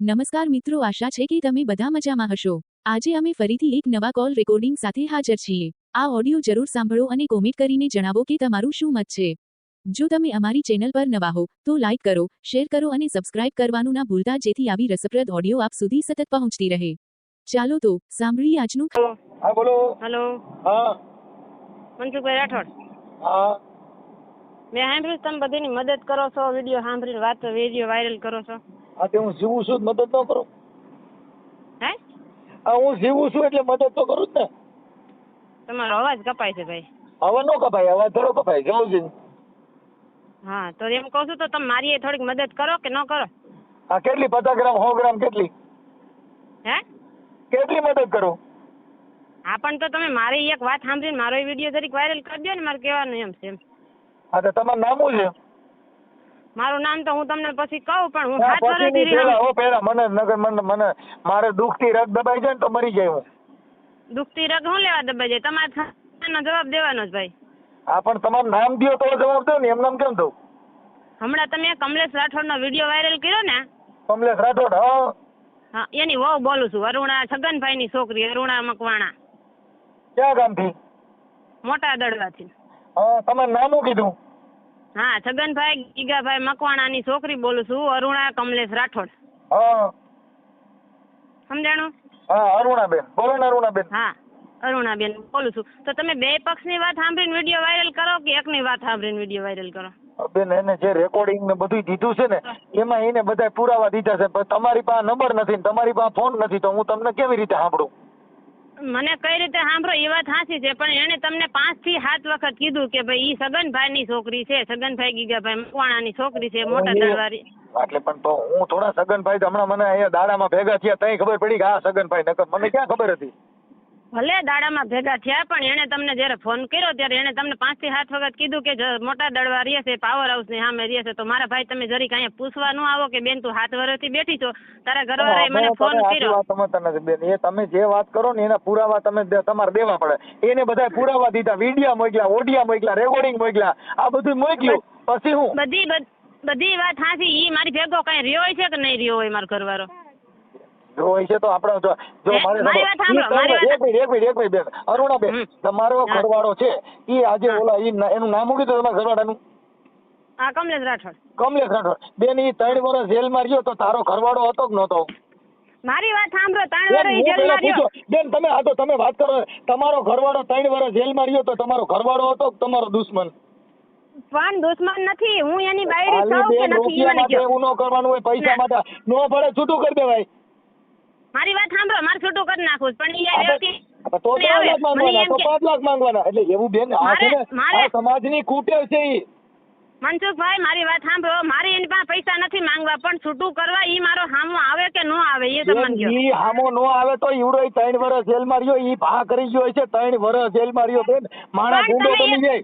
નમસ્કાર મિત્રો, આશા છે કે તમે બધા મજામાં હશો। આજે અમે ફરીથી એક નવા કોલ રેકોર્ડિંગ સાથે હાજર છીએ। આ ઓડિયો જરૂર સાંભળો અને કોમેન્ટ કરીને જણાવો કે તમારું શું મત છે। જો તમે અમારી ચેનલ પર નવા હો તો લાઇક કરો, શેર કરો અને સબસ્ક્રાઇબ કરવાનું ના ભૂલતા, જેથી આવી રસપ્રદ ઓડિયો આપ સુધી સતત પહોંચતી રહે। ચાલો તો સાંભળીએ આજનું। હા બોલો। હેલો, હા મનસુખભાઈ રાઠોડ। હા મેં સાંભળ્યું તમે બધાની મદદ કરો છો, વિડીયો સાંભળીને વિડીયો વાયરલ કરો છો। હા તે હું જીવું છું મદદ ન કરું? હે? હા હું જીવું છું એટલે મદદ તો કરું જ ને। તમારો અવાજ કપાય છે ભાઈ। હવે નો કપાય, અવાજ થોડો કપાય, જવું છે। હા તો એમ કહું છું તો તમે મારી થોડીક મદદ કરો કે ન કરો? હા કેટલી? 50 ગ્રામ 100 ગ્રામ કેટલી? હે? કેટલી મદદ કરું? હા પણ તો તમે મારી એક વાત સાંભળીને મારો વિડીયો જરીક વાયરલ કરી દો ને, મારે કહેવાનું એમ છે એમ। હા તો તમારું નામ શું છે? મારું નામ તો હું તમને પછી કહું, પણ હું હા 7 પછી વર્ષથી નહીં, પેલા પેલા મને નગર મને મારે દુખતી રગ દબાઈ જાય ને તો મરી જાય હું। દુખતી રગ હું લેવા દબાઈ જાય? તમારે જવાબ દેવાનો જ ભાઈ। હા પણ તમારું નામ દો તો જવાબ દો ને, એમ નામ કેમ દઉં? હમણાં તમે કમલેશ રાઠોડનો વિડીયો વાયરલ કર્યો ને? કમલેશ રાઠોડ? હા હા એની વહુ બોલું છું, અરુણા, છગનભાઈની છોકરી અરુણા મકવાણા, ક્યાં ગામથી? મોટા દડવાથી। હા તમારું નામ શું કીધું? હા છગનભાઈ ગીગાભાઈ મકવાણાની છોકરી બોલું છું, અરુણા કમલેશ રાઠોડ। હા સમજાણું? હા અરુણાબેન બોલો ને, અરુણાબેન। હા અરુણાબેન બોલું છું। તો તમે બે પક્ષની વાત સાંભળીને વિડીયો વાયરલ કરો કે એકની વાત સાંભળીને વિડીયો વાયરલ કરો? બેન એને જે રેકોર્ડિંગ ને બધું દીધું છે ને એમાં એને બધા પુરાવા દીધા છે, પણ તમારી પાસે નંબર નથી ને તમારી પાસે ફોન નથી, તો હું તમને કેવી રીતે સાંભળું? મને કઈ રીતે સાંભળો એ વાત સાચી છે, પણ એને તમને 5 થી 7 વખત કીધું કે ભાઈ ઈ છગનભાઈની છોકરી છે, છગનભાઈ ગીગાભાઈ મકવાણાની છોકરી છે, મોટા દળવારી। એટલે પણ તો હું થોડા છગનભાઈ તો હમણાં મને અહીંયા દાડામાં ભેગા થયા તઈ ખબર પડી કે આ છગનભાઈ, નકર મને ક્યાં ખબર હતી? ભલે દાડામાં ભેગા થયા, પણ એને તમને જયારે ફોન કર્યો ત્યારે એને તમને 5 થી 7 વખત કીધું કે મોટા દળવા રહે છે, પાવર હાઉસ ની સામે રહે છે। તો મારા ભાઈ તમે જરીક અહીંયા પૂછવા ન આવો કે બેન તું 7 વર્ષથી બેઠી છો, તારા ઘરવાળાએ મને ફોન કર્યો? વાત સમજતા નથી બેન, એ તમે જે વાત કરો ને એના પુરાવા તમે તમારે દેવા પડે। એને બધા પુરાવા દીધા, વિડીયો મોકલ્યા, ઓડિયા મોકલ્યા, રેકોર્ડિંગ મોકલ્યા, આ બધું મોકલ્યું, પછી હું બધી વાત સાચી। ઈ મારી ભેગો કઈ રહ્યો હોય છે કે નહીં રહ્યો હોય મારો ઘરવાળો? જો હોય છે તો આપણે જો મારી વાત સાંભળો, એક મિનિટ બેન, અરુણાબેન તમારો ઘરવાળો છે ઈ આજે ઓલા એનું નામ શું કીધું તમારા ઘરવાળાનું? હા કમલેશ રાઠોડ। કમલેશ રાઠોડ બેન, ઈ 3 વર્ષ જેલમાં રહ્યો તો તારો ઘરવાળો હતો કે નહોતો? મારી વાત સાંભળો, 3 વર્ષ જેલમાં રહ્યો બેન, તમે આ તો તમે વાત કરો, તમારો ઘરવાળો 3 વર્ષ જેલમાં રહ્યો તો તમારો ઘરવાળો હતો કે તમારો દુશ્મન? પણ દુશ્મન નથી, હું એની બાયડી છું કે નથી એ મને કહો। એવું ન કરવાનું હોય, પૈસા માટે નો પડે છૂટું કરી દેવાય। મારી વાત સાંભળો, મારે છૂટું કરી નાખું, પણ ઈ વ્યક્તિ તો 5 લાખ માંગવાના, તો 5 લાખ માંગવાના, એટલે એવું બેન આ છે ને આ સમાજની કુટેવ છે ઈ। મનસુખભાઈ મારી વાત સાંભળો, મારી એની પાસે પૈસા નથી માંગવા, પણ છૂટું કરવા ઈ મારો હામો આવે કે નો આવે એ તમને કહો। ઈ હામો નો આવે તો ઈવડો 3 વર્ષ જેલમાં રહ્યો, ઈ ભા કરી ગયો છે, 3 વર્ષ જેલમાં રહ્યો બેન, માણા ગુંડો બની જાય।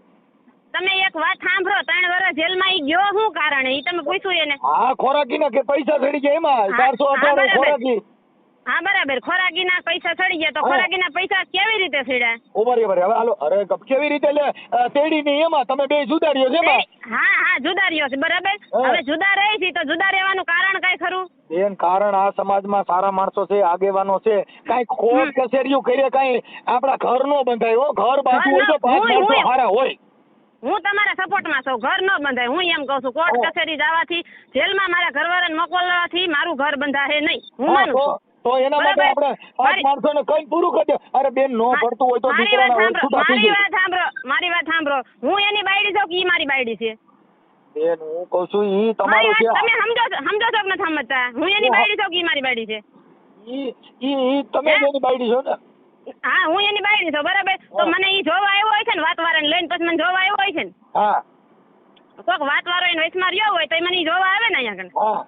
તમે એક વાત સાંભળો, 3 વર્ષ જેલમાં ઈ ગયો શું કારણે ઈ તમે પૂછ્યું એને? હા ખોરાકીના કે પૈસા ચડી ગયા એમાં 498 ખોરાકી। હા બરાબર, ખોરાકીના પૈસા ચડી ગયા, તો ખોરાકીના પૈસા કેવી રીતે ચડ્યા? ઉભરે હવે હાલો, અરે કેવી રીતે લે તેડી ની એમાં તમે બે જુદા રહ્યો છે એમાં? હા જુદા રહ્યો છે બરાબર। હવે જુદા રહી છે તો જુદા રહેવાનું કારણ કઈ ખરું? બેન કારણ આ સમાજમાં સારા માણસો છે, આગેવાનો છે, કઈ ખોટ કચેરીઓ કરે, કઈ આપડા ઘર નો બંધાય હો, ઘર બાજુ હોય તો 5 માણસો સારા હોય। હું તમારા સપોર્ટમાં છું, ઘર ન બંધાય, હું એમ કહું છું કોર્ટ કચેરી જવાથી, જેલમાં મારા ઘરવાળાને મોકલવાથી મારું ઘર બંધાય નહીં, હું માનું છું। તો એના માટે આપણે 5 માણસોને કઈ પૂરું કરી દે। અરે બેન નો પડતું હોય તો દીકરાના છૂટા થઈ જાય। મારી વાત સાંભળો, હું એની બાયડી છું કે ઈ મારી બાયડી છે? બેન હું કહું છું ઈ તમારો છે, તમે સમજો છો કે નથી સમજતા? હું એની બાયડી છું કે ઈ મારી બાયડી છે? ઈ તમે એની બાયડી છો ને? હા હું એની બાયડી છું બરાબર। તો મને ઈ જોવા આવ્યો હોય છે ને, વાતવાળાને લઈને પછી મને જોવા આવ્યો હોય છે ને? હા કોક વાતવાળો એને વચમાં રહ્યો હોય તો મને ઈ જોવા આવે ને અહીંયા કને? હા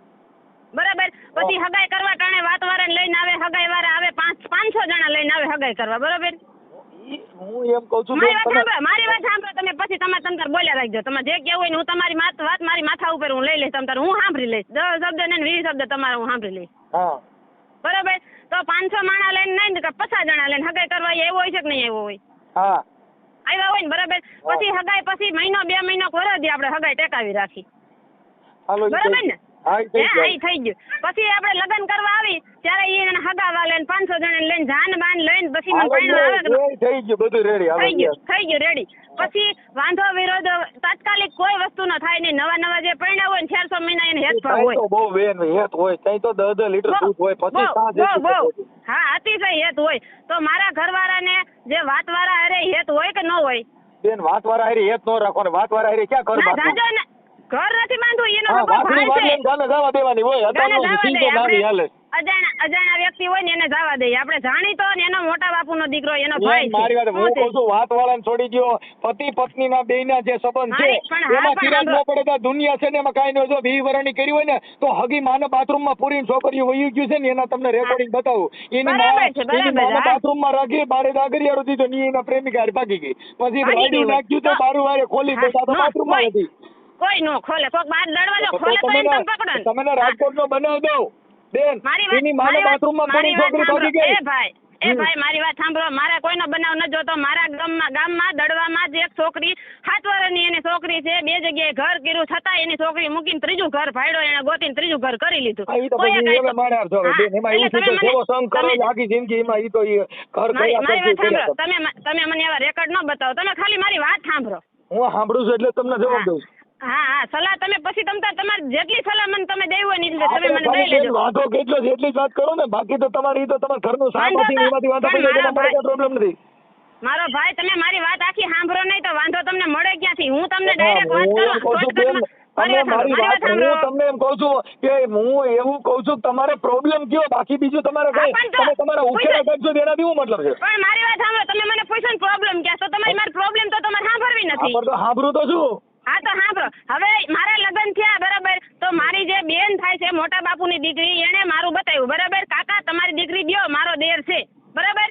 બરાબર। પછી હગાઈ કરવા ટાણે વાતવાળાને લઈને આવે, હગાઈ વાળા આવે, 500 જણા લઈને આવે હગાઈ કરવા બરાબર। હું એમ કહું છું મારી વાત સાંભળો તમે, પછી તમે તમતાર બોલ્યા રાખજો, તમે જે કેવું હોય ને હું તમારી વાત મારી માથા ઉપર હું લઈ લઈશ, તમતાર હું સાંભળી લઈશ, 10 શબ્દ ને 20 શબ્દ તમારા હું સાંભળી લઈશ બરાબર। તો 500 માણા લઈને નહીં ને 50 જણા લઈને હગાઈ કરવા એવો હોય છે કે નહીં એવો હોય? હા આવ્યા હોય ને બરાબર। પછી હગાઈ પછી મહિનો 2 મહિનો વરદી આપણે હગાઈ ટેકાવી રાખી બરાબર ને? હા, ઈ થઈ હે ગયું. આ ઈ થઈ ગયું. પછી આપણે લગ્ન કરવા આવી ત્યારે ઈ એને હગાવા લઈને 500 જણા લઈને જાન બાન લઈને પછી મને પરણવા આવે કે એ થઈ ગયું બધું રેડી થઈ ગયું રેડી. પછી વાંધો વિરોધ તાત્કાલિક કોઈ વસ્તુ ન થાય નહીં. નવા જે પરણ્યા હોય ને 400 મહિના એને હેત ભાવ હોય. તો બહુ બેન હેત હોય ત્યાં તો 10 લીટર દૂધ હોય પછી હા અતિશય હેત હોય. તો મારા ઘરવાળાને જે વાતવાળા અરે હેત હોય કે ન હોય? બેન વાતવાળા હારી હેત ન રાખો ને વાતવાળા હારી ક્યાં ઘર બાંધવું? ઘર નથી બાંધવું એનો જવા દેવાની હોય અજાણ્યા વ્યક્તિ હોય ને એને જવા દઈએ. આપણે જાણીતો ને એનો મોટા બાપુનો દીકરો એનો ભાઈ મારી વાત હું કહું છું વાતવાળાને છોડી દો. પતિ પત્ની ના બેયના જે સંબંધ છે એમાં કિરાત ન પડે તો દુનિયા છે ને એમાં કાંઈ ન. જો 20 વર્ષની કરી હોય ને તો હગી માને બાથરૂમમાં પૂરીને છોકરીઓ વહી ગયું છે ને એના તમને રેકોર્ડિંગ બતાવું. એની માને બાથરૂમમાં રાખી બારે દાગરિયાળો દીધો ની એના પ્રેમિકા ભાગી ગઈ. પછી રાડ્યું નાખ્યું તો બારું વારે ખોલી દેતા તો બાથરૂમમાં હતી. કોઈ નો ખોલે કોક બાર દરવાજો ખોલે તો એને તમે પકડો. તમને રાજકોટ નો બનાવ દો બેન. એની માને બાથરૂમમાં પૂરી છોકરી ભાગી ગઈ. એ ભાઈ મારી વાત સાંભળો. મારા કોઈનો બનાવ ન જોતો. મારા ગામમાં દડવામાં જ એક છોકરી 7 વર્ષની એની છોકરી છે. 2 જગ્યાએ ઘર કર્યું છતાં એની છોકરી મૂકીને 3જું ઘર ફાડ્યો. એને ગોતીને 3જું ઘર કરી લીધું. તમે મને એવા રેકોર્ડ ન બતાવો. તમે ખાલી મારી વાત સાંભળો. હું સાંભળું છું એટલે તમને જવાબ દઉં. હા સલાહ તમે પછી તમારે જેટલી સલાહ મને તમે દેવી હોય ને તમે મને દઈ લેજો. વાંધો કેટલો છે એટલી જ વાત કરો ને. બાકી તો તમારી તો તમારા ઘરનું સાંભળતી એમાંથી વાંધો પડી જાય. તમારે કોઈ પ્રોબ્લેમ નથી. મારો ભાઈ તમે મારી વાત આખી સાંભળો નહીં તો વાંધો તમને મળે ક્યાંથી? હું તમને ડાયરેક્ટ વાત કરું. તમે મારી વાત હું તમને એમ કહું છું કે હું એવું કહું છું તમારે પ્રોબ્લેમ કયો. બાકી બીજું તમારે કઈ તમે તમારા ઉકેલા કરશો એનાથી શું મતલબ છે? પણ મારી વાત સાંભળો. તમે મને પૂછો પ્રોબ્લેમ ક્યાં તો તમારી મારી પ્રોબ્લેમ તો તમારે સાંભળવી નથી. તો સાંભળું તો શું? હા તો સાંભળો. હવે મારા લગ્ન થયા બરાબર. તો મારી જે બેન થાય છે મોટા બાપુની દીકરી એને મારું બતાવ્યું બરાબર. કાકા તમારી દીકરી દ્યો મારો દેર છે બરાબર.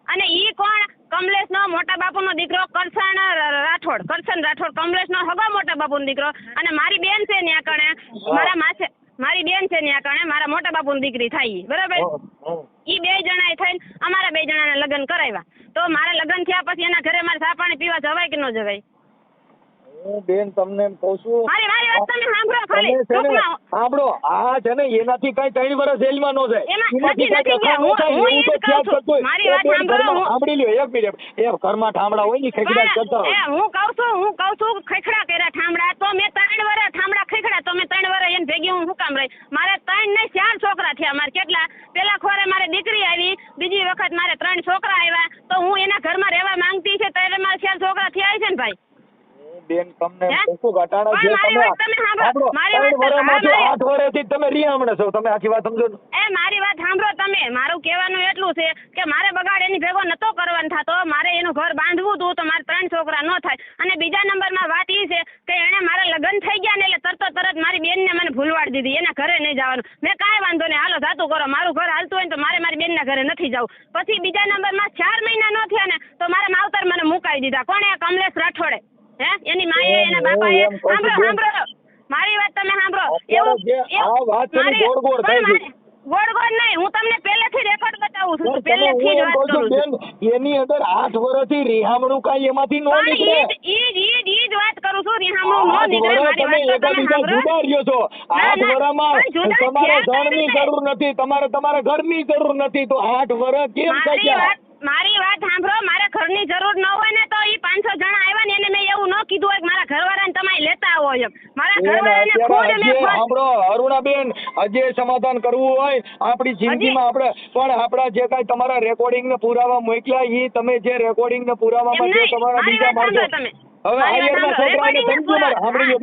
અને ઈ કોણ? કમલેશ નો મોટા બાપુનો દીકરો કરશન રાઠોડ કમલેશ નો હગો મોટા બાપુનો દીકરો. અને મારી બેન છે ન્યા કણે મારી બેન છે ન્યા કણે મારા મોટા બાપુની દીકરી થાય બરાબર. ઈ 2 જણાએ થઈને અમારા 2 જણાના લગ્ન કરાવ્યા. તો મારા લગ્ન થયા પછી એના ઘરે મારે ચા પાણી પીવા જવાય કે ન જવાય? હું બેન તમને એમ કહું છું મારી વાત તમે સાંભળો ખાલી. સાંભળો આ છે ને એનાથી કઈ 3 વર્ષ જેલમાં ન જાય. મારી વાત સાંભળો. સાંભળી લ્યો એક મિનિટ. એ ઘરમાં ઠામડા હોય ને ખેખડા કરતા હોય. હું કહું છું ખેખડા કર્યા ઠામડા. તો મેં 3 વર્ષ ઠામડા ખેખડા. તો મેં 3 વર્ષ એને ભેગી હું કામ રહી? મારે 3 નહીં 4 છોકરા થયા. મારે કેટલા પેલા ખોરે મારે દીકરી આવી. બીજી વખત મારે 3 છોકરા આવ્યા. તો હું એના ઘરમાં રહેવા માંગતી છે ત્યારે મારે 4 છોકરા થયા છે ને ભાઈ. બેન તમને શું ઘટાડા છે? તમે 8 વર્ષથી તમે રીહામણે છો. તમે આખી વાત સમજો. મારી વાત સાંભળો તમે. મારું કહેવાનું એટલું છે કે મારે બગાડ એની ભેગો નતો કરવાનો થતો. મારે એનું ઘર બાંધવું હતું તો મારે 3 છોકરા ન થાય. અને બીજા નંબરમાં વાત એ છે કે એને મારા લગ્ન થઈ ગયા ને એટલે તરત મારી બેનને મને ભૂલવાડી દીધી. એના ઘરે નહીં જવાનું. મેં કાંઈ વાંધો નહીં હાલો જાતું કરો. મારું ઘર હાલતું હોય તો મારે મારી બેનના ઘરે નથી જવું. પછી બીજા નંબરમાં 4 મહિના ન થયા ને તો મારા માવતર મને મુકાઈ દીધા. કોણે? કમલેશ રાઠોડે. હે એની માએ એના બાપાએ. સાંભળો મારી વાત તમે સાંભળો. ગોળ નહીં. હું તમને પહેલેથી રેકોર્ડ બતાવું છું. પહેલેથી જ વાત કરું છું. એની અંદર 8 વર્ષથી રિહામણું કાંઈ એમાંથી નો નીકળે. ઈ જ વાત કરું છું. રિહામણું નો નીકળે. મારી વાત તમે સાંભળો. જુદા રહ્યો છો. 8 વર્ષમાં તમારે ઘરની જરૂર નથી. તમારે તમારા ઘરની જરૂર નથી તો 8 વર્ષ કેમ થયા? મારી વાત સાંભળો. મારે ઘરની જરૂર ન હોય ને તો ઈ 500 જણા આવ્યા ને એને મેં એવું ન કીધું હોય કે મારા ઘરવાળાને તમે લેતા આવો એમ. મારા ઘરવાળાને ખુદ મેં સાંભળો અરુણાબેન, હજી સમાધાન કરવું હોય આપણી જિંદગીમાં આપણે પણ આપણા જે કાંઈ તમારા રેકોર્ડિંગ ને પુરાવા મોકલ્યા ઈ તમે જે રેકોર્ડિંગ ને પુરાવામાં જે તમારા બીજા માણસો હવે આયરના છોકરાને ધમકી મારે. સાંભળી લો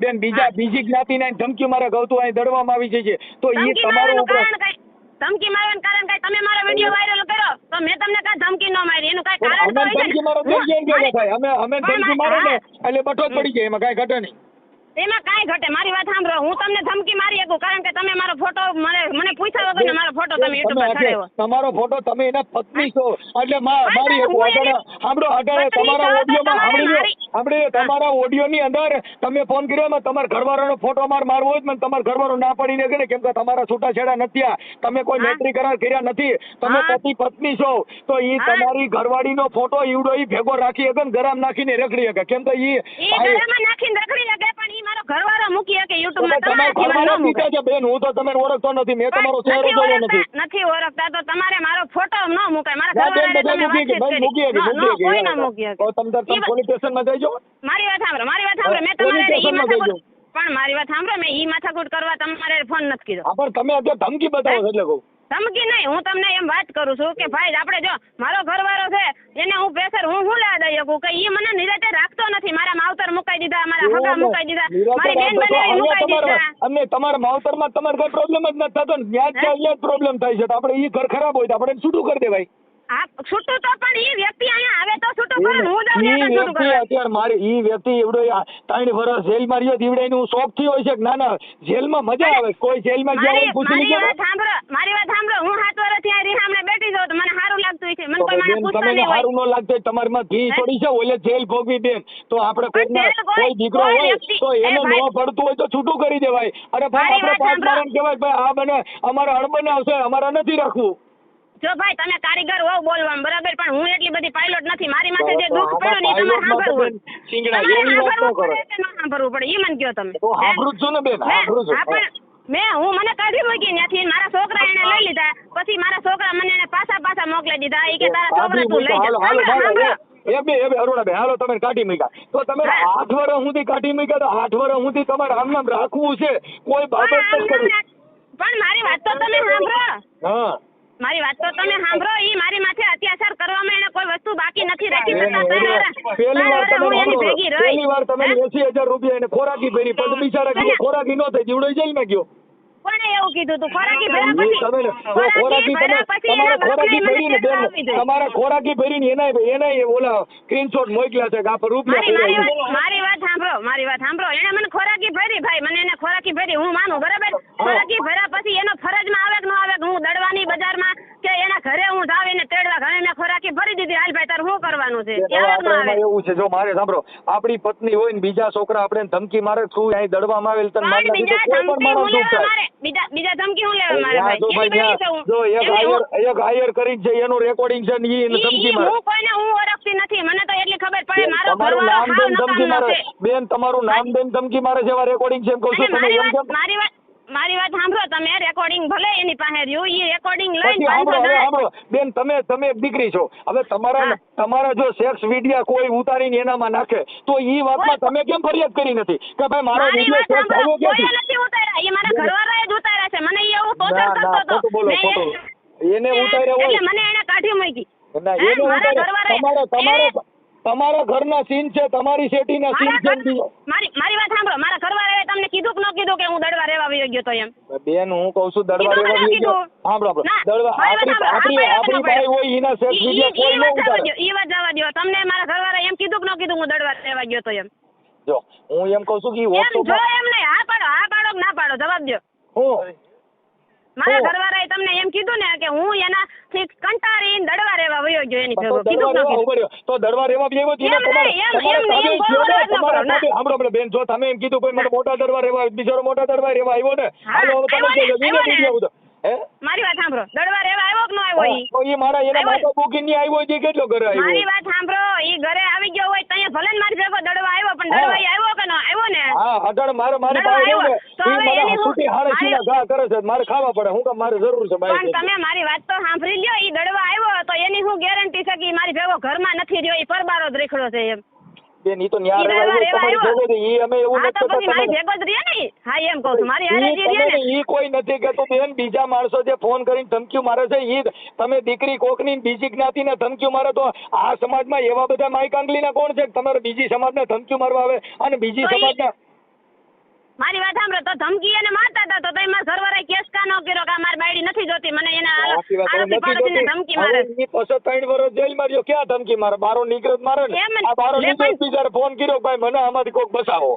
બેન બીજી જ્ઞાતિને ધમકી મારે ગૌતું અહીં દડવામાં આવી છે તો ઈ તમારું ઉપર ધમકી મારવાનું કારણ કઈ? તમે મારો વિડિયો વાયરલ કર્યો તો મેં તમને કઈ ધમકી ન મારી? એનું કઈ કારણ તો હોય છે. અમે ધમકી મારો ને એટલે બઠો પડી જાય. એમાં કઈ ઘટે નહીં. એમાં કાંઈ ઘટે. મારી વાત સાંભળો. હું તમને ધમકી મારી શકું કારણ કે તમે મારો ફોટો મને પૂછ્યા વગર મારો ફોટો તમે યુટ્યુબ પર ચડાવ્યો. તમારો ફોટો તમે એના પત્ની છો એટલે મારી સાંભળો અઢારે તમારા ઓડિયોમાં સાંભળી તમારા ઓડિયોની અંદર તમે ફોન કર્યો તમારા ઘરવાળાનો ફોટો મારવો હોય મને તમારા ઘરવાળો ના પડીને કે કેમ કે તમારા છૂટાછેડા નથી. તમે કોઈ નોકરી કરાર કર્યા નથી. તમે પતિ પત્ની છો તો ઈ તમારી ઘરવાળીનો ફોટો ઈવડો ઈ ભેગો રાખી શકે ગરમ નાખીને રખડી શકે. કેમ તો ઈ નાખીને રખડી શકે પણ મારો ઘરવાળો મૂકી શકે YouTube માં તમારા તમારાથી મને ઘરવાળા ન મૂકે. છે બેન, હું તો તમે ઓળખતો નથી, મેં તમારો ચહેરો જોયો નથી. નથી ઓળખતા તો તમારે મારો ફોટો ન મૂકાય. મારા ના બેન, ઘરવાળાને બધા તમે મૂકી વાતચીત મૂકી કરી. કોઈ ન મૂકી શકે. તો તમે પોલીસ સ્ટેશનમાં જઈજો. મારી વાત સાંભળો મેં પોલીસ તમારે ઈ સ્ટેશનમાં જઈજો. માથાકૂટ પણ મારી વાત સાંભળો મેં ઈ માથાકૂટ કરવા તમારે ફોન નથી કીધો. હા પણ તમે અત્યારે ધમકી બતાવો છો એટલે કહું. ધમકી નહીં, હું તમને એમ વાત કરું છું કે ભાઈ આપણે જો મારો ઘરવાળો છે એને હું પ્રેશર હું લેવા દઈ શકું કે ઈ મને નિરાતે રાખતો નથી. મારા માવતર મુકાઈ દીધા, મારા હગા મુકાઈ દીધા, મારી બેન બનાવી મુકાઈ દીધા. અને તમારા માવતરમાં તમારે કઈ પ્રોબ્લેમ જ નથી થતો ને, ત્યાં જ પ્રોબ્લેમ થાય છે. તો આપણે ઈ ઘર ખરાબ હોય તો આપણે છૂટું કરી દેવાય. હા છૂટું તો પણ ઈ વ્યક્તિ અહીંયા આવે તો છૂટું કરે, હું જાઉં ત્યાં તો છૂટું કરે. અત્યારે મારી ઈ વ્યક્તિ એવડો 3 વર્ષ જેલમાં રહ્યો દીવડે હું શોખ થી હોય છે કે ના જેલમાં મજા આવે. કોઈ જેલમાં ગયા હોય પૂછી લીધો. મારી વાત સાંભળો, હું 7 વર્ષ ત્યાં રીહામણે બેઠી છું તો મને સારું લાગતું છે. મને કોઈ માણસ પૂછતા નહીં હોય. સારું ન લાગતું તમારી માં ઘી થોડી છે ઓલે જેલ ભોગવી બેન. તો આપણે કોઈ દીકરો હોય તો એને ન પડતું હોય તો છૂટું કરી દેવાય. અરે ભાઈ આપણે 5 મારણ કહેવાય ભાઈ આ બને અમારે અણબને આવશે, અમારે નથી રાખવું. જો ભાઈ તમે કારીગર હોવ બોલવામાં બરાબર, પણ હું એટલી બધી પાયલોટ નથી. મારી માથે જે દુઃખ પડ્યું ને તમારે સાંભળવું પડે. ઈ મને કહો તમે. તો સાંભળું છું ને બેન, સાંભળું છું. મને કાઢી મૂકી ત્યાંથી. મારા છોકરા એને લઈ લીધા, પછી મારા છોકરા મને એને પાછા મોકલી દીધા. ઈ કે તારા છોકરા તું લઈ જા. અરુણાબેન હાલો તમે કાઢી મૂક્યા તો તમે 8 વર્ષ સુધી કાઢી મૂક્યા તો 8 વર્ષ સુધી તમારે આમ રાખવું છે, કોઈ બાબત નથી કરવી. પણ મારી વાત તો તમે સાંભળો. હા મારી વાત તો તમે સાંભળો. ઈ મારી માથે અત્યાચાર કરવામાં એને કોઈ વસ્તુ બાકી નથી રાખી. પહેલી વાર તમે 80,000 રૂપિયા એને ખોરાકી ભરી, પણ બિચારા કીધું ખોરાકી ન થઈ જીવડો જેલમાં ગયો. કોણે એવું કીધું તું? ખોરાકી ભર્યા પછી તમારા ખોરાકી ભરીને એના ઓલા સ્ક્રીનશોટ મોકલ્યા છે કે આ રૂપિયા. મારી વાત સાંભળો. એને મને ખોરાકી ભરી ભાઈ, મને એને ખોરાકી ભરી હું માનું બરાબર. ખોરાકી ભર્યા પછી એનો ફરજમાં આવે કે ન આવે, હું દડવાની બજારમાં કે એના ઘરે હું જાવ એને તેડવા ઘરે મેં ખોરાકી ભરી દીધી. હાલ ભાઈ તાર શું કરવાનું છે? એવું છે જો મારે સાંભળો, આપણી પત્ની હોય ને બીજા છોકરા આપણે ધમકી મારે તું અહીં દડવામાં આવે તને બીજા ધમકી હું લેવા મારે એક હાયર કરી છે એનું રેકોર્ડિંગ છે ને ઈ ધમકી મારે. હું કોઈને હું ઓળખતી નથી, મને તો એટલી ખબર પડે મારો તમારું નામ દેન ધમકી મારે બેન, તમારું નામ દેન ધમકી મારે છે, એવા રેકોર્ડિંગ છે એમ કહું છું. તમે એમ કેમ મારી વાત સાંભળો તમે. રેકોર્ડિંગ ભલે એની પાસે રહ્યું, ઈ રેકોર્ડિંગ લઈને સાંભળો બેન, તમે એક દીકરી છો. હવે તમારા જો સેક્સ વિડિયા કોઈ ઉતારીને એનામાં નાખે તો ઈ વાતમાં તમે કેમ ફરિયાદ કરી નથી કે ભાઈ મારો વિડિયો સેક્સ આવ્યો ક્યાંથી? નથી ઉતાર્યા, ઈ મારા ઘરવાળાએ જ ઉતાર્યા છે. મને ઈ એવું ટોર્ચર કરતો હતો. બોલો ખોટું. એને ઉતાર્યા હોય એટલે મને એને કાઢી મૂકી. ના એને ઉતાર્યા તમારા ઘરના સીન છે, તમારી સેટીના સીન છે. મારી વાત સાંભળો, મારા ઘરવાળાએ તમને કીધું કે ન કીધું કે હું દડવા રહેવા વયો ગયો તો એમ? બેન હું કહું છું દડવા રહેવા વયો ગયો. સાંભળો દડવા આપણી ભાઈ હોય એના સેક્સ વિડિયો કોઈ ન ઉતારે. ઈ વાત જવા દો. તમને મારા ઘરવાળાએ એમ કીધું કે ન કીધું હું દડવા રહેવા ગયો તો એમ? જો હું એમ કહું છું કે એમ જો એમ નહીં, હા પાડો કે ના પાડો જવાબ દો. મારા ઘરવાળાએ તમને એમ કીધું ને કે હું એનાથી કંટાળીને દડવા રહેવા વયો ગયો એની ભેગો. કીધું તો દડવા રહેવા ગયો સાંભળો બેન, જો તમે એમ કીધું મને મોટા દડવા રહેવા બિચારો મોટા દડવા રહેવા આવ્યો ને, હાલો હવે તમે મારી વાત સાંભળો. દડવા રહેવા આવ્યો કે ન આવ્યો? ઈ મારા એના માતા બુકિંગ ની આવ્યો છે કેટલો ઘરે આવ્યો? મારી વાત સાંભળો, ઈ ઘરે આવી ગયો હોય ત્યાં ભલે ને મારી ભેગો દડવા આવ્યો, પણ દડવા આવ્યો કે ન આવ્યો ને? હા અટણ મારી પાસે છૂટી હારે સીના ઘા કરે છે, મારે ખાવા પડે. હું કામ મારે જરૂર છે પણ તમે મારી વાત તો સાંભળી લ્યો. ઈ દડવા આવ્યો તો એની શું ગેરંટી છે કે મારી ભેગો ઘરમાં નથી રહ્યો, ઈ પરબારો જ રેખડો છે એમ? બેન ઈ તો ન્યા રહેવા તમારી ભેગો છે, ઈ અમે એવું નથી કરતા. મારી ભેગો જ રહે ને. હા એમ કહું છું, મારી હારે જ રહે ને. ઈ કોઈ નથી કહેતો બેન. બીજા માણસો જે ફોન કરીને ધમકીઓ મારે છે ઈ તમે દીકરી કોકની બીજી જ્ઞાતિને ધમકીઓ મારે તો આ સમાજમાં એવા બધા માઈકાંગલીના કોણ છે તમારે બીજી સમાજને ધમકીઓ મારવા આવે અને બીજી સમાજના? મારી વાત સાંભળો, તો ધમકી એને મારતા હતા તો તમે મારા ઘરવાળાએ કેસ કા ન કર્યો કે મારી બાયડી નથી જોતી, મને એના આરોપી પાડોશીને ધમકી મારે? ઈ પછી 3 વર્ષ જેલમાં રહ્યો, ક્યાં ધમકી મારે? બારો નીકળત મારે ને. આ બારો નીકળત બીજારે ફોન કર્યો ભાઈ મને આમાંથી કોક બચાવો.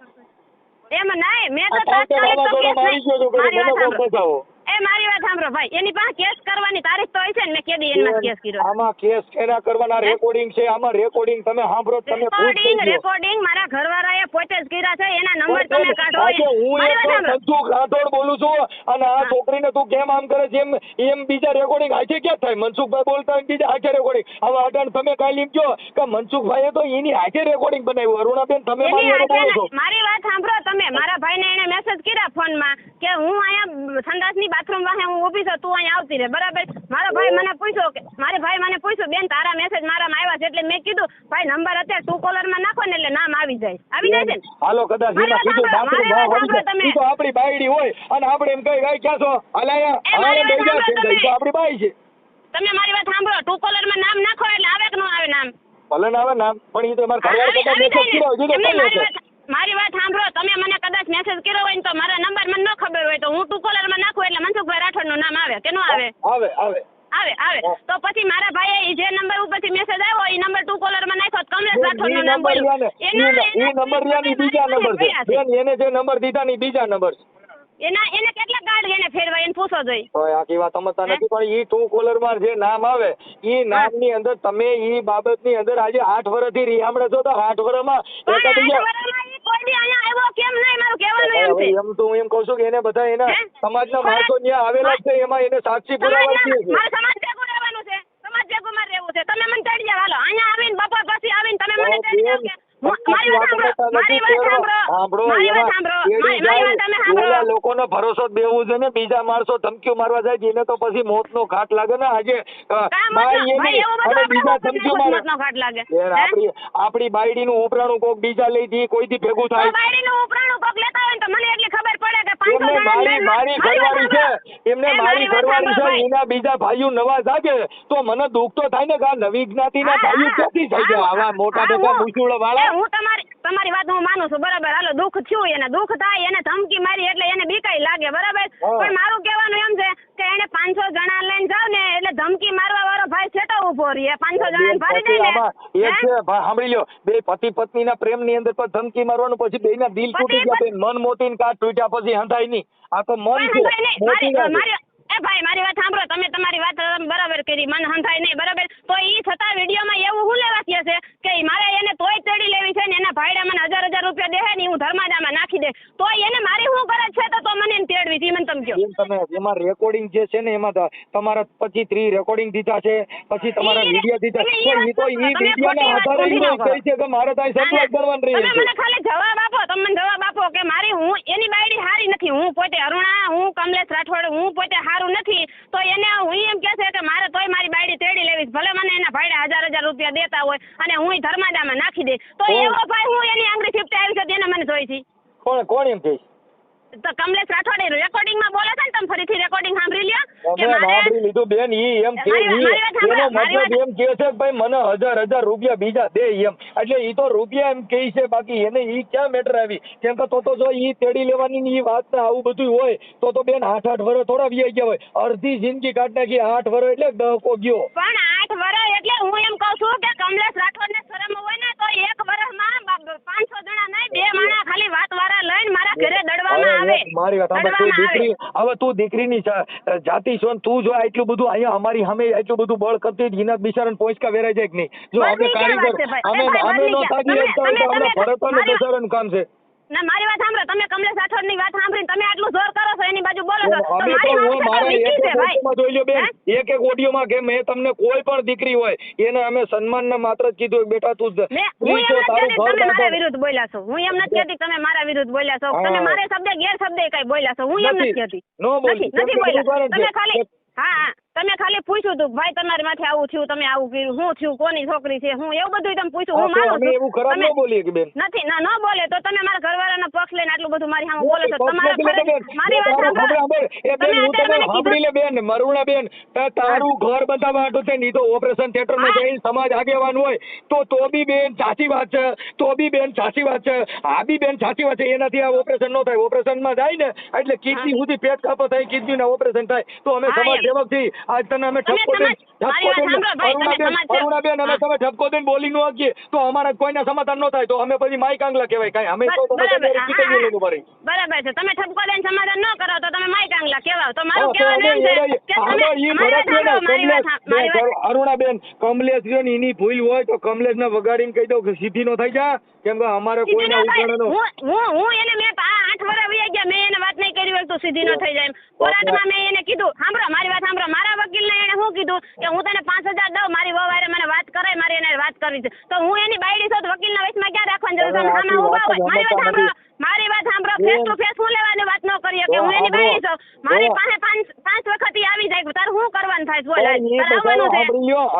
એમ નહીં, મેં તો તાત્કાલિક તો કેસ મારી વાત સાંભળો. સાંભળો ભાઈ, એની પાસે કેસ કરવાની તારીખ તો હોય છે ને, મેં કેદી એમાં કેસ કર્યો. આમાં કેસ કેના કરવાના? રેકોર્ડિંગ છે આમાં, રેકોર્ડિંગ તમે સાંભળો, તમે રેકોર્ડિંગ મારા ઘરવાળાએ પોતે જ કર્યા છે, એના નંબર તમે કાઢો. હું મનસુખ રાઠોડ બોલું છું, અને આ છોકરીને તું કેમ આમ કરે છે એમ બીજા રેકોર્ડિંગ હાથે ક્યાં થાય? મનસુખભાઈ બોલતા હોય બીજા હાથે રેકોર્ડિંગ. હવે અટાણ તમે કાલે એમ કહો કે મનસુખભાઈએ તો એની હાથે રેકોર્ડિંગ બનાવ્યું. અરુણાબેન તમે બોલો છો. મારી વાત સાંભળો તમે. મારા ભાઈને એને મેસેજ કર્યા ફોનમાં કે હું અહીંયા સંડાસની બાથરૂમ વાહે હું ઊભી છું, તું અહીંયા આવતી રહે, બરાબર? મારો ભાઈ મને પૂછ્યો કે બેન તારા મેસેજ મારામાં આવ્યા છે, એટલે મેં કીધું ભાઈ નંબર અત્યારે ટુ કોલરમાં નાખો ને એટલે નામ આવી જાય છે ને. હાલો કદાચ એમાં કીધું બાથરૂમ તો આપણી બાયડી હોય અને આપણે એમ કઈ ક્યાં છો અલાયા આપણી બાઈ છે. તમે મારી વાત સાંભળો, ટુ કોલરમાં નામ નાખો એટલે આવે કે ન આવે નામ? ભલે ને આવે નામ, પણ એ તો મારા મારી વાત સાંભળો, તમે મને કદાચ મેસેજ કર્યો હોય ને તો મારા નંબર મને ન ખબર હોય તો હું ટુ કોલરમાં નાખું એટલે મનસુખભાઈ રાઠોડનું નામ આવે કે ન આવે? આવે. તો પછી મારા ભાઈએ જે નંબર ઉપરથી મેસેજ આવ્યો એ નંબર ટુ કોલરમાં નાખ્યો, કમલેશ રાઠોડનું નામ બોલ્યું. એ નંબર બીજા નંબર છે બેન, એને જે નંબર દીધા ની બીજા નંબર છે. એને કેટલા કાર્ડ એને ફેરવાય એને પૂછો જોઈ. આખી વાત સમજતા નથી, પણ ઈ ટુ કોલર માં જે નામ આવે ઈ નામ ની અંદર તમે ઈ બાબત ની અંદર આજે 8 વર્ષથી રીહામણે છો તો 8 વર્ષમાં એમ તો હું એમ કઉ છું કે એને બધા એના સમાજના માણસો ત્યાં આવેલા છે, એમાં એને સાક્ષી પુરાવા છે. સમાજ ભેગું રહેવાનું છે, સમાજ ભેગું માં રહેવું છે. તમે મને ચડી જાવ, હાલો અહીંયા આવીને બપોર પછી આવીને તમે મને ચડી જાવ કે લોકોનો ભરોસો બેવું છે ને, બીજા માણસો ધમકીઓ મારવા જાય એને તો પછી મોતનો ઘાટ લાગે ને. આજે બીજા ધમકીઓ મારે આપડી બાયડી નું ઉપરાણું કોક બીજા લઈ દી કોઈથી ભેગું થાય. મારી ઘરવાળી છે, એમને મારી ઘરવાળી છે, એના બીજા ભાઈઓ નવા જાગે તો મને દુઃખ તો થાય ને કે આ નવી જ્ઞાતિના ભાઈઓ ક્યાંથી થઈ ગયા આવા મોટા મોટા મુસુળ વાળા. તમારી વાત હું માનું છું, બરાબર? હાલો દુઃખ થયું, એને દુઃખ થાય, એને ધમકી મારી એટલે એને બીકાઈ લાગે, બરાબર? પણ મારું કહેવાનું એમ છે કે એને 500 જણા લઈને જાવ ને એટલે ધમકી મારવા વાળો ભાઈ છેટો ઉભો રહે. 500 જણા ભરી દે ને એક છે સાંભળી લ્યો, બે પતિ પત્ની ના પ્રેમ ની અંદર પણ ધમકી મારવાનું પછી બે ના દિલ તૂટી ગયા, મન મોતીન કાટ તૂટ્યા પછી હંધાય નહીં. આ તો મન છે મોતી. ભાઈ મારી વાત સાંભળો, તમે તમારી વાત બરાબર કરી, મન હંધાય નહીં, બરાબર? તો ઈ છતાં વિડીયોમાં એવું શું લેવા છે કે મારે એને તોય તેડી લેવી છે ને એના ભાઈડા મને 1000 રૂપિયા દેહે ને હું ધર્માદામાં નાખી દે, તો એને મારી શું કરે છે તો મને એમ તેડવી છે. મને તમે કહો તમે એમાં રેકોર્ડિંગ જે છે ને એમાં તમારા પછી 3 રેકોર્ડિંગ દીધા છે, પછી તમારા વિડીયો દીધા છે, તો ઈ વિડીયોના આધારે ઈ કહે છે કે મારે તાઈ સપ્લાય કરવાનું રહી છે. મને ખાલી જવાબ આપો, તમે મને જવાબ આપો કે મારી હું એની બાયડી હારી નથી, હું પોતે અરુણા, હું કમલેશ રાઠોડ, હું પોતે હારું નથી, તો એને હું એમ કે છે કે મારે તોય મારી બાયડી તેડી લેવી, ભલે મને એના ભાઈડા 1000 રૂપિયા દેતા હોય અને હું ધર્માદામાં નાખી દે, તો એવો ભાઈ હું એની આંગળી ફીપતે આવી છે તેને મને જોઈ છે. કોણ એમ કહે? તો કમલેશ રાઠોડ રેકોર્ડિંગ માં બોલે છે ને, તમે ફરીથી રેકોર્ડિંગ સાંભળી લ્યો. સાંભળી લીધું બેન, ઈ એમ કે એનો મતલબ એમ કે છે ભાઈ મને 1000 રૂપિયા બીજા દે એમ, એટલે ઈ તો રૂપિયા એમ કહે છે, બાકી એને ઈ ક્યાં મેટર આવી? કેમ કે તો જો ઈ તેડી લેવાની ઈ વાત આવું બધું હોય તો બેન 8 વર્ષ થોડા વ્યાઈ ગયા હોય, અડધી જિંદગી કાઢ નાખી. 8 વર્ષ એટલે દહકો ગયો. પણ 8 વર્ષ એટલે હું એમ કહું છું કે કમલેશ રાઠોડ ને શરમ હોય ને તો 1 વર્ષમાં 500 જણા નહીં, 2 માણા ખાલી વાત વાળા લઈને મારા ઘરે દડવામાં આવે. મારી વાત તું દીકરી, હવે તું દીકરીની જાતિ છો, તું જો આટલું બધું અહીંયા અમારી સામે આટલું બધું બળ કરતી જીનાત બિચારાને પોંચકા વેરાઈ જાય કે નહીં? જો અમે કારીગર અમે નો થાકી શકતા હોય તો આપણે ભરત અને દશરથનું કામ છે. ના મારી વાત સાંભળો, તમે કમલેશ રાઠોડ ની વાત સાંભળીને તમે આટલું જોર કરો છો, એની બાજુ બોલો છો, જોઈ લો બેન, એક ઓડિયોમાં કે મેં તમને કોઈ પણ દીકરી હોય એને અમે સન્માન ના માત્ર જ કીધું બેટા તું મારા વિરુદ્ધ બોલ્યા છો. હું એમ નથી કહેતી તમે મારા વિરુદ્ધ બોલ્યા છો, તમે મારે શબ્દ ગેરશબ્દ કઈ બોલ્યા છો, હું એમ નથી કહેતી, નથી બોલ્યા. તમે ખાલી તમે ખાલી પૂછ્યું હતું ભાઈ તમારી માથે આવું થયું, તમે આવું કર્યું, શું થયું, કોની છોકરી છે, હું એવું બધું તમે પૂછ્યું. હું માનું છું એવું ખરાબ ન બોલીએ કે બેન, નથી ના ન બોલે તો તમે મારા ઘરવાળાનો પક્ષ લઈને આટલું બધું મારી સામે બોલો છો. તમારા મારી વાત સાંભળી લે બેન, મરુણા બેન, તારું ઘર બતાવવા હાટું છે નહીં તો ઓપરેશન થિયેટર માં જઈને સમાજ આગેવાન હોય તો બી બેન સાચી વાત છે, તો બી બેન સાચી વાત છે, આ બી બેન સાચી વાત છે. એનાથી આ ઓપરેશન ન થાય, ઓપરેશન માં જાય ને એટલે કિડની સુધી પેટ કાપો થાય, કિડની ના ઓપરેશન થાય તો અમે સમાજ સેવક છીએ. આજ તને અમે ઠપકો દઈને અરુણાબેન અમે તમે ઠપકો દઈને બોલી નો શકીએ તો અમારા કોઈના સમાધાન ન થાય તો અમે પછી માઈ કાંગલા કહેવાય કાંઈ અમે તો બરાબર છે. તમે ઠપકો દઈને સમાધાન ન કરો તો તમે માઈ કાંગલા કહેવાઓ. તો મારું કહેવાનું એમ છે કે અરુણાબેન કમલેશ જો ને એની ભૂલ હોય તો કમલેશ ને વગાડીને કહી દઉં કે સીધી નો થઈ જા કેમ કે અમારે કોઈના ઉજાણનો હું એને મેં 8 વર્ષ વયા ગયા મેં એને વાત નહીં કરી હોય તો સીધી નો થઈ જાય. કોર્ટમાં મેં એને કીધું સાંભળો મારી વાત સાંભળો. મારા વકીલને એને શું કીધું કે હું તને 5000 દઉં મારી વહુ હારે મને વાત કરાય મારી એને વાત કરવી છે. તો હું એની બાયડી છું તો વકીલના વચમાં ક્યાં રાખવાની જરૂર છે? સામે ઊભા હોય. મારી વાત સાંભળો ફેસ ટુ ફેસ હું લેવાની વાત ન કરીએ કે હું એની બાયડી છું. મારી પાસે 5 વખત ઈ આવી જાય તારે શું કરવાનું થાય બોલ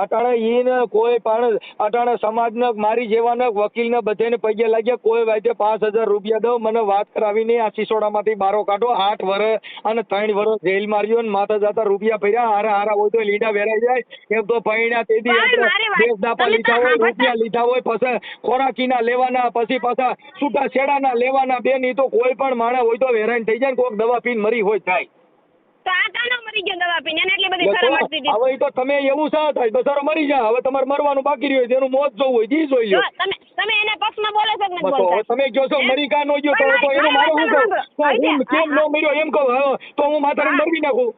અટાણે ઈને કોઈ પણ અટાણે સમાજને મારી જેવાના વકીલને બધાને પગે લાગ્યા કોઈ વાતે 5000 રૂપિયા દો મને વાત કરાવીને આ સિસોડામાંથી બારો કાઢો 8 વર્ષ અને 3 વર્ષ જેલ માર્યો ને માથા જાતા રૂપિયા ભર્યા હારા હોય તો લીડા વેરાઈ જાય એમ તો પૈણા તેદી દેશ દાપા લીધા હોય રૂપિયા લીધા હોય પછી ખોરાકીના લેવાના પછી પાછા છૂટા છેડાના લેવાના બેન ઈ તો કોઈ પણ માણસ હોય તો વેરાઈ થઈ જાય કોઈક દવા પીને મરી હોય થાય તો આ કાનો મરી ગયો દવા પીને એને એટલી બધી શરમ આવતી હતી. હવે તો તમે એવું સા થાય બસારો મરી જાય હવે તમારે મરવાનું બાકી રહ્યું હોય તેનું મોત જોવું હોય જી જોઈ લો. તમે એને પક્ષમાં બોલો છો કે નથી બોલતા? તમે કહો છો મરી કા નો ગયો તો એનું મારું શું કહું તો હું કેમ નો મર્યો એમ કહું તો હું માતાને મરવી નાખું.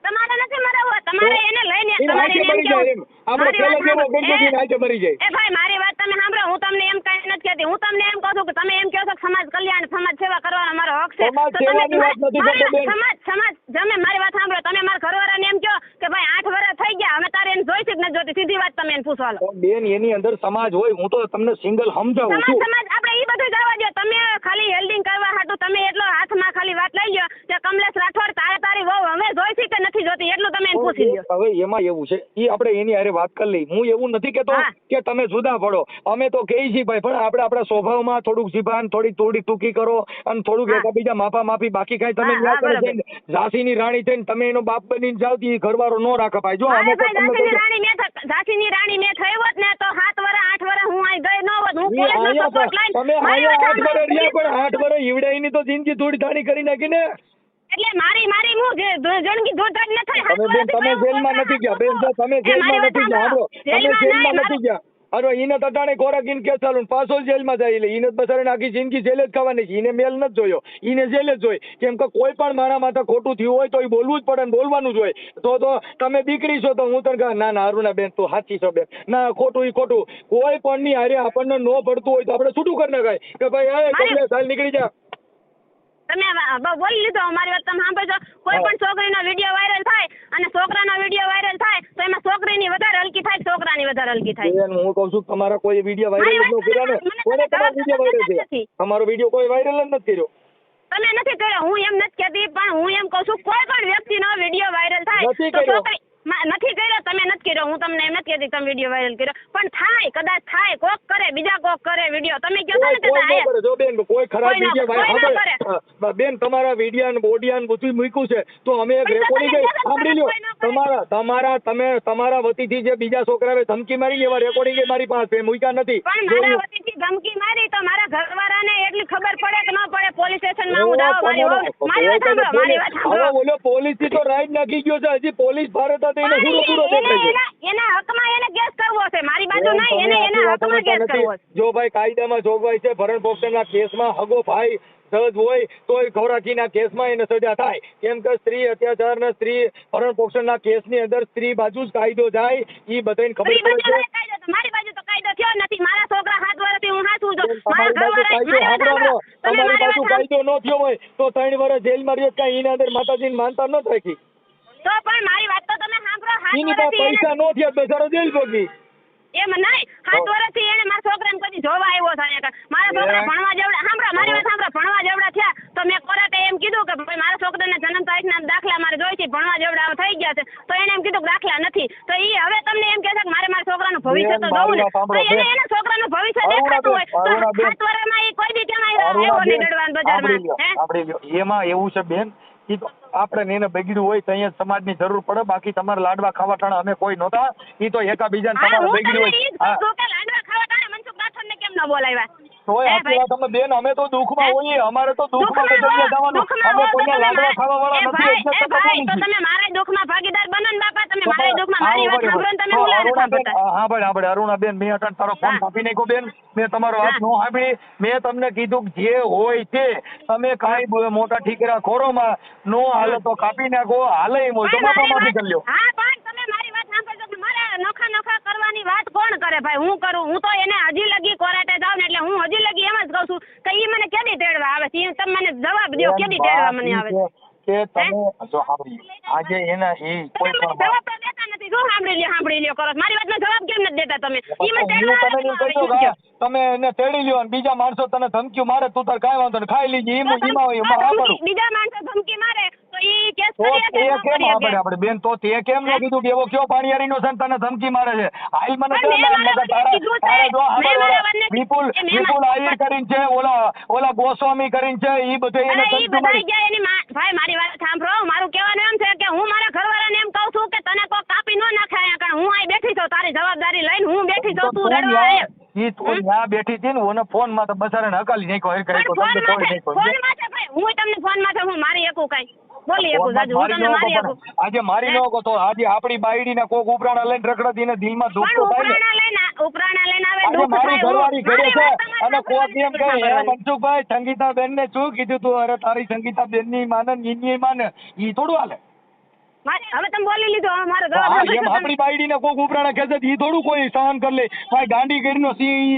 તમારે નથી મરાવો તમારે એને લઈને તમારે એમ કહો આપણે પેલા જેવો ગંગોજી આજે મરી જાય. એ ભાઈ મારી વાત તમે સાંભળો હું તમને એમ કઈ નથી કહેતી. હું તમને એમ કહું છું કે તમે એમ કહો છો કે સમાજ કલ્યાણ સમાજ સેવા કરવાનો મારો હક છે. સમાજ સેવાની વાત નથી કરતો બેન. સમાજ તમે મારી વાત સાંભળો તમે મારા ઘરવાળાને એમ કહો કે ભાઈ 8 વર્ષ થઈ ગયા હવે તારે એને જોઈ છે કે નથી જોતી સીધી વાત તમે એને પૂછવા લો. બેન એની અંદર સમાજ હોય હું તો તમને સિંગલ સમજાવું છું. સમાજ આપણે ઈ બધું જવા દો. તમે ખાલી હેલ્ડિંગ કરવા હાટું તમે એટલો હાથમાં ખાલી વાત લઈ લ્યો કે કમલેશ રાઠોડ તારી વહુ હવે જોઈ છે કે નથી જોતી એટલું તમે એને પૂછી લ્યો. હવે એમાં એવું છે ઈ આપણે એની હારે વાત કરી લઈ. હું એવું નથી કેતો કે તમે જુદા પડો અમે તો કહી છીએ ભાઈ પણ આપણે આપણા સ્વભાવમાં થોડુંક જીભાન થોડી ટૂંકી કરો અને થોડુંક એકબીજા માફા માફી બાકી કાંઈ તમે ઝાંસીની રાણી થઈને તમે એનો બાપ બનીને જાવ તો ઘરવાળો નો રાખે ભાઈ. જો અમે ઝાંસીની રાણી મેં થઈ હોત ને તો 7 વર્ષ 8 વર્ષ હું અહીં ગઈ ન હોત. હું પોલીસનો સપોર્ટ લઈને તમે 8 વર્ષ રહ્યા પણ 8 વર્ષ ઈવડાઈની તો જિંદગી થોડી ધાણી કરી નાખી ને. એટલે મારી હું જિંદગી ધોધાડ ન થાય. તમે જેલમાં નથી ગયા બેન તમે જેલમાં નથી ગયા સાંભળો તમે જેલમાં નથી ગયા. અરે એને તટાણે ખોરાકીને કેસ ચાલુ પાછો જેલમાં જાય એટલે એને બસારાને આખી જિંદગી જેલ જ ખાવાની છે. એને મેલ નથી જોયો એને જેલ જ જોઈ કેમ કે કોઈ પણ મારા માથે ખોટું થયું હોય તો એ બોલવું જ પડે ને બોલવાનું જ હોય. તો તમે દીકરી છો તો હું તને કહું ના અરુણાબેન તું સાચી છો બેન ના ખોટું ઈ ખોટું કોઈ પણ ની હારે આપણને નો પડતું હોય તો આપણે છૂટું કરી નખાય કે ભાઈ કમલેશ હાલ નીકળી જા. તમે બોલી લીધો અમારી વાત તમે સાંભળજો. કોઈ પણ છોકરીનો વિડીયો વાયરલ થાય અને છોકરાનો વિડીયો વાયરલ થાય તો એમાં છોકરીની વધારે હલકી થાય છોકરાની વધારે હલકી થાય. હું કહું છું તમારા કોઈ વિડીયો વાયરલ ન કર્યો ને કોને તમારો વિડીયો વાયરલ છે? તમારો વિડીયો કોઈ વાયરલ જ નથી કર્યો. તમે નથી કર્યો હું એમ નથી કહેતી પણ હું એમ કહું છું કોઈ પણ વ્યક્તિનો વિડીયો વાયરલ થાય તો છોકરી નથી કર્યો તમે નથી કર્યો હું તમને એમ નથી કહેતી તમે વિડીયો વાયરલ કર્યો પણ થાય કદાચ થાય કોક કરે બીજા કોક કરે વિડીયો તમે કહો છો ને જો બેન કોઈ ખરાબ વિડીયો વાયરલ બેન તમારા વિડીયો ને ઓડિયો ને બધું મૂક્યું છે તો અમે એક રેકોર્ડિંગ સાંભળી લો તમારા વતીથી જે બીજા છોકરાએ ધમકી મારી એવા રેકોર્ડિંગ મારી પાસે મૂક્યા નથી. પણ મારા વતીથી ધમકી મારી તો મારા ઘરવાળાને એટલી ખબર પડે કે ન પડે પોલીસ સ્ટેશનમાં હું જાવ મારી વાત સાંભળો બોલો પોલીસ થી તો રાઈડ નાખી ગયો છે હજી પોલીસ ભારત એના હકમાં એને કેસ કરવો છે મારી બાજુ નહીં એના હકમાં કેસ કરવો છે. જો ભાઈ કાયદામાં જોગવાઈ છે ભરણ પોષણના કેસમાં હગો ભાઈ સહજ હોય તો ખોરાકીના કેસમાં એને સજા થાય કેમ કે સ્ત્રી અત્યાચારના સ્ત્રી ભરણ પોષણના કેસની અંદર સ્ત્રી બાજુ જ કાયદો જાય એ બધાને ખબર પડે છે. મારી બાજુ તો કાયદો થયો નથી. મારા છોકરા 7 વર્ષથી હું હાચું છું. તમારી બાજુ કાયદો ન થયો હોય તો 3 વર્ષ જેલમાં રહ્યો કાંઈ એના અંદર માતાજીને માનતા ન રાખી તો પણ મારી વાત તો તમે સાંભળો. પૈસા નો થયા બેચારો જેલ ભોગી એમ નહીં 7 વર્ષથી એને મારા છોકરાને કદી જોવા આવ્યો છે મારા છોકરા ભણવા જેવડા સાંભળો મારી વાત સાંભળો ભણવા જેવડા થયા તો મેં કોર્ટે એમ કીધું કે ભાઈ મારા છોકરાના જન્મ તારીખના દાખલા મારે જોઈ છે ભણવા જેવડા થઈ ગયા છે તો એને એમ કીધું કે દાખલા નથી તો એ હવે તમને એમ કહે છે કે મારે મારા છોકરાનું ભવિષ્ય તો જોવું ને તો એને એના છોકરાનું ભવિષ્ય દેખાતું હોય તો 7 વર્ષમાં એ કોઈ દી ક્યાં આવ્યો નહીં દડવાન બજારમાં એમાં એવું છે બેન આપણે એને બગડ્યું હોય તો અહીંયા સમાજની જરૂર પડે બાકી તમારે લાડવા ખાવા ટાણે અમે કોઈ નહોતા ઈ તો એકાબીજાને તમારે બગડ્યું હોય લાડવા ખાવા ટાણે મનસુખ રાઠોડને કેમ ન બોલાવ્યા તોય આપણી વાત અમે બેન અમે તો દુઃખમાં હોઈએ અમારે તો દુઃખમાં જગ્યા જવાનું અમે કોઈને લાડવા ખાવા વાળા નથી તો તમે મારા દુઃખમાં ભાગીદાર બનો ને વાત સાંભળો ને તમે ઉલાળા સાંભળતા. હા ભાઈ અરુણાબેન, મેં અટણ તારો ફોન કાપી નાખ્યો બેન. મેં તમારો વાત નો સાંભળી. મેં તમને કીધું કે જે હોય તે તમે કાંઈ મોટા ઠીકરા ખોરોમાં નો હાલે તો કાપી નાખો, હાલે એમ હોય તો માફી કરી લ્યો. હા પણ તમે મારી વાત સાંભળજો કે મારે નોખા કરવાની વાત કોણ કરે ભાઈ? હું કરું? હું તો એને હજી લગી કોરાટે જાઉં ને એટલે હું હજી લગી એમ જ કહું છું કે ઈ મને કેદી તેડવા આવે છે? તમે મને જવાબ દો, કેદી તેડવા મને આવે છે? કે તમે જો સાંભળી આજે એના એ કોઈ પણ જવાબ તો દેતા નથી. શું સાંભળી લ્યો કરો? મારી વાતનો જવાબ કેમ નથી દેતા તમે? ઈ મને તેડવા તમે એને તેડી લ્યો અને બીજા માણસો તને ધમકી મારે, તું તાર કાંઈ વાંધો નહીં, ખાઈ લીજી બીજા માણસો ધમકી મારે તો ઈ કેસ કરીએ આપણે બેન. તો તે કેમ ન કીધું કે એવો કયો પાણીયારીનો છે તને ધમકી મારે છે? હાલ મને વિપુલ આયર કરીને છે, ઓલા ગોસ્વામી કરીને છે, ઈ બધું એને ભાઈ મારી વાત સાંભળો. મારું કહેવાનું એમ છે કે હું મારા ઘરવાળાને એમ કહું છું કે તને કોઈ કાપી ન નાખે અહીંયા, કારણ હું અહીં બેઠી છું, તારી જવાબદારી લઈને હું બેઠી છું, તું રડવા આય. ઈ તો ત્યાં બેઠી હતી ને, ઓને ફોન માં તો બસારાને હકાલી નાખ્યો, હર કરી ફોન માં છે ભાઈ, હું તમને ફોન માં હું મારી એકું કઈ બોલી એકું જાજુ, હું તમને મારી એકું. આજે મારી નો કો તો આજે આપણી બાયડી ને કોક ઉપરાણા લઈને રખડતી ને દિલમાં દુખ તો થાય ને. ઉપરાણા લઈને આવે દુખ મારી ઘરવાળી ઘરે છે અને કોક એમ કહે હે મનસુખભાઈ સંગીતાબેન ને શું કીધું તું? અરે તારી સંગીતાબેન ની માને ની માને, ઈ થોડું હાલે. હવે તમે બોલી લીધો, મારો જવાબ એમ આપણી બાયડી ને કોક ઉપરાણા ખેંચે ઈ થોડું કોઈ સહન કરી લે. ભાઈ ગાંડી કરીને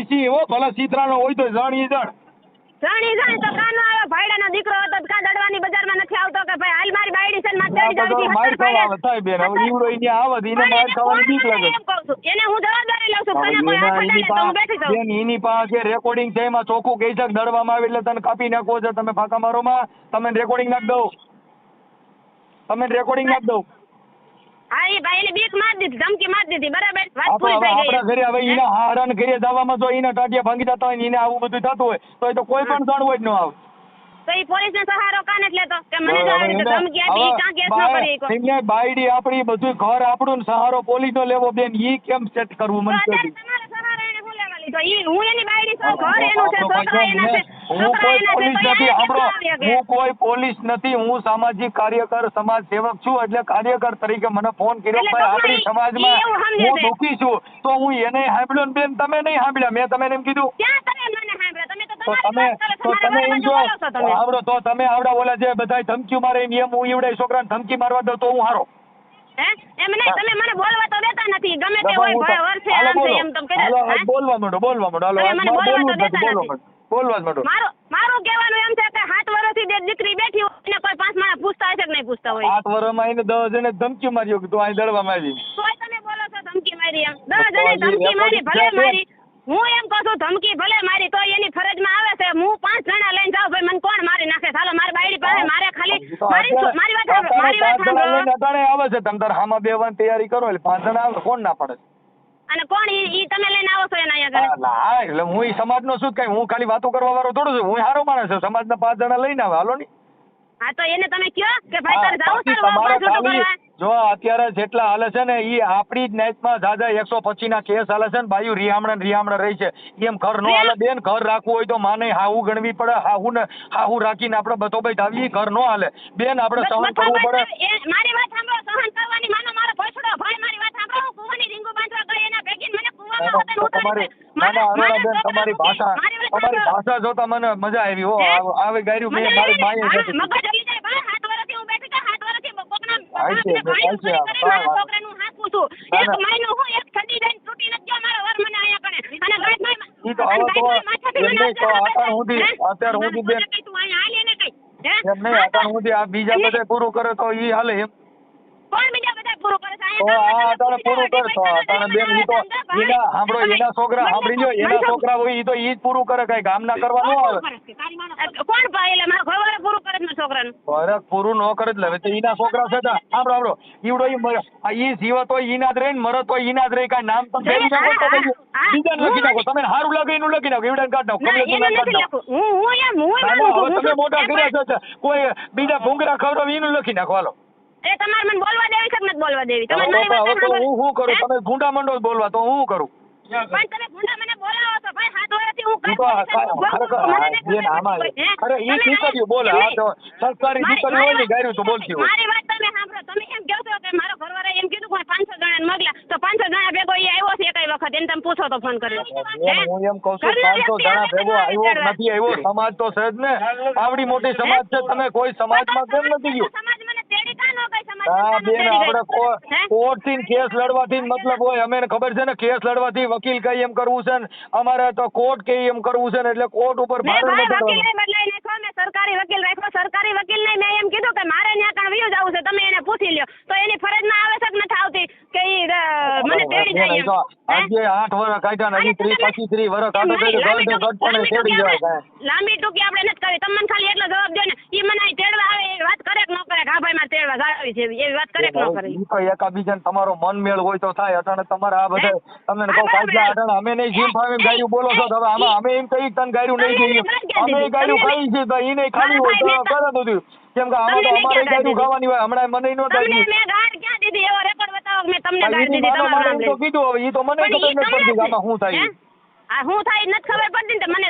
સી હો ભલે સીતરાનો હોય તો જણ ઈ જણ તો કાનો આવે. ભાઈડાનો દીકરો હતો કા દડવાની બજારમાં નથી આવતો કે ભાઈ હાલ મારી બાયડી છે ને માર ચડી જાવી માર ખાવા થાય બેન. હવે ઈવડો ઈ આવે ઈને માર ખાવાની બીક લાગે. એને હું જવાબદારી લઉં છું. તને કોઈ હાથ અડાડે તો હું બેઠી જાઉં. બેન એની પાસે રેકોર્ડિંગ છે, એમાં ચોખ્ખું કહી છે દડવામાં આવે એટલે તને કાપી નાખો છે. તમે ફાંકા મારો માં, તમે રેકોર્ડિંગ નાખ દઉં, હા એ ભાઈ એને બીક માર દીધી, ધમકી માર દીધી, બરાબર વાત પૂરી થઈ ગઈ. આપણા ઘરે હવે ઈને હારણ ઘરે જવામાં જો ઈને ટાટિયા ભાંગી જતા હોય ને ઈને આવું બધું થતું હોય તો કોઈ પણ જણ હોય ન આવે. તો ઈ પોલીસ ને સહારો કાને જ લેતો કે મને જો આવી રીતે ધમકી આપી, કાં કેસ ન કરી કો. એમને બાયડી આપણી બધું ઘર આપણું સહારો પોલીસ નો લેવો બેન, ઈ કેમ સેટ કરવું મને કહો. તમારો સહારો એને હું લેવા લીધો? ઈ હું એની બાયડી છું, ઘર એનું છે, છોકરા એના છે. હું કોઈ પોલીસ નથી, હું કોઈ પોલીસ નથી, હું સામાજિક કાર્યકર સમાજ સેવક છું. એટલે કાર્યકર તરીકે મને ફોન કર્યો ભાઈ આપણી સમાજમાં હું દુખી છું તો હું એને સાંભળ્યો ને બેન તમે નહીં સાંભળ્યા. મેં તમે એમ કીધું તમે એમ જો આવડો તો તમે આવડા ઓલા જે બધા ધમકી મારે એમ હું ઈવડે છોકરાને ધમકી મારવા દઉં તો હું હારો? એમ નહીં, તમે મને બોલવા તો દેતા નથી. ગમે તે હોય ભય વર્ષે આમ છે એમ તમે કહો. બોલવા માંડો હાલો બોલવા માંડો. મારું કહેવાનું એમ છે કે 7 વર્ષથી જે દીકરી બેઠી હોય એને કોઈ 5 માણસ પૂછતા હશે કે નહીં પૂછતા હોય? 7 વર્ષમાં એને 10 જણે ધમકી માર્યો કે તું અહીં દળવામાં આવી. તોય તમે બોલો છો ધમકી મારી એમ? 10 જણે ધમકી મારી, ભલે મારી. હું એમ કહું છું ધમકી ભલે મારી તો એની ફરજમાં આવે છે. હું 5 જણા લઈને જાઉં ભાઈ મને કોણ મારી નાખે? ચાલો મારી બાયડી પાસે મારે ખાલી મારી વાત સાંભળો આવે છે. તમ તાર હામાં બેવાની તૈયારી કરો એટલે 5 જણા આવે કોણ ના પડે? અને કોણ ઈ તમે લઈને આવો છો એના અહીંયા? હા એટલે હું ઈ સમાજનો શું કઈ હું ખાલી વાતો કરવા વાળો થોડું છું. હું સારો માણસ છું, સમાજના 5 જણા લઈને આવે હાલો ની. હા તો એને તમે કયો કે ભાઈ તારે જાવું જો અત્યારે જેટલા હાલે છે ને ઈ આપણી જ નાઈટમાં જાજા 125 ના કેસ હાલે છે ને બાયુ રિયામણા રહી છે. એમ ઘર નો હાલે બેન. ઘર રાખવું હોય તો માને હાહુ ગણવી પડે. હાહુ રાખીને આપણે બધો ભાઈ ધાવીએ ઘર નો હાલે બેન. આપણે સહન કરવું પડે. મારી વાત સાંભળો, સહન કરવાની માનો મારો ભોસડો ભાઈ. મારી વાત સાંભળો, કુવાની રીંગુ બાંધવા ગઈ એના ભેગી મને તમારી ભાષા જોતા મને મજા આવી હો. આવે ગાયરું મેં મારી માએ બીજા બધા પૂરું કરે તો ઈ હાલે એમ. કોણ બીજા બધા પૂરું કરે છે? પૂરું કરશો બેન. ઈ તો સાંભળો એના છોકરા સાંભળી લો, એના છોકરા હોય ઈ તો ઈ જ પૂરું કરે, કઈ ગામ ના કરવા ન આવે. કોણ ભાઈ એટલે મારા ઘરવાળા પૂરું કરે છે છોકરાનું? ફરક પૂરું ન કરે એટલે હવે તો ઈના છોકરા છે. સાંભળો ઈવડો ઈ જીવત હોય ઈના જ રહે ને મરત હોય ઈના જ રહે. કઈ નામ તમે બીજાને લખી નાખો. તમે સારું લાગે એનું લખી નાખો. એવડા કાઢ નાખો. તમે મોટા કર્યા છે કોઈ બીજા ભૂંગરા ખવડાવ એનું લખી નાખો હાલો. એ તમારે મને બોલવા દેવી છે કે નથી બોલવા દેવી? તમે મારી વાત સાંભળો. હું શું કરું? તમે ગુંડા મંડો બોલવા તો હું કરું? પણ તમે ગુંડા મને બોલાવો છો ભાઈ. 7 વર્ષથી હું અરે ઈ દીકરીઓ બોલે. હા તો સંસ્કારી દીકરીઓ હોય ને ગાયરું તો બોલતી હોય. મારી વાત તમે સાંભળો. તમે એમ કહો છો કે મારો ઘરવાળા એમ કીધું કે 500 જણાને મગલા તો તો ફોન કર્યો હું એમ કહું છું 500 જણા ભેગો આવ્યો નથી આવ્યો, સમાજ તો છે જ ને, આવડી મોટી સમાજ છે, તમે કોઈ સમાજમાં કેમ નથી ગયું? હા બેન, આપણે કોર્ટ થી કેસ લડવાથી મતલબ હોય, અમે ખબર છે ને કેસ લડવાથી વકીલ કઈ એમ કરવું છે ને અમારે તો કોર્ટ કઈ એમ કરવું છે ને, એટલે કોર્ટ ઉપર સરકારી વકીલ રાખ્યો, સરકારી વકીલ ને મેં એમ કીધું કે મારે ત્યાં કણ વ્યૂ જવું છે, તમે એને પૂછી લ્યો, તો એની ફરજમાં આવે છે કે નથી આવતી કે મને તેડી જાય એમ. આજે 8 વર્ષ કાઢ્યા ને 30 25 વર્ષ કાઢો તો તેડી જાય. લાંબી ટૂંકી આપણે નથી કરી, તમને ખાલી એટલો જવાબ દો ને, ઈ મને તેડવા આવે એ વાત કરે કે ન કરે, હા ભાઈ મારે તેડવા જાવી છે એવી વાત કરે કે ન કરે. ઈ તો એકાબીજાને તમારો મન મેળ હોય તો થાય. અટાણે તમારે આ બધા તમને કહું કાઢલા અટાણે અમે નહીં જીમ ફાવે ગાયરું બોલો છો, હવે આમાં અમે એમ કઈ તને ગાયરું નહીં જોઈએ, અમે ગાયરું ખાઈ છે તો ઈ નહીં ખાવી હોય તો કરે બધું, કેમ કે આમાં તો અમારે ગાયરું ખાવાની હોય. હમણાં મને નો થાય મેં ગાડ ક્યાં દીધી, એવો રેકોર્ડ બતાવો મેં તમને ગાડ દીધી તમારું નામ તો કીધું, હવે ઈ તો મને ખબર નથી પડતી કે આમાં શું થાય. આ હું થાય નથી ખબર પડતી ને મને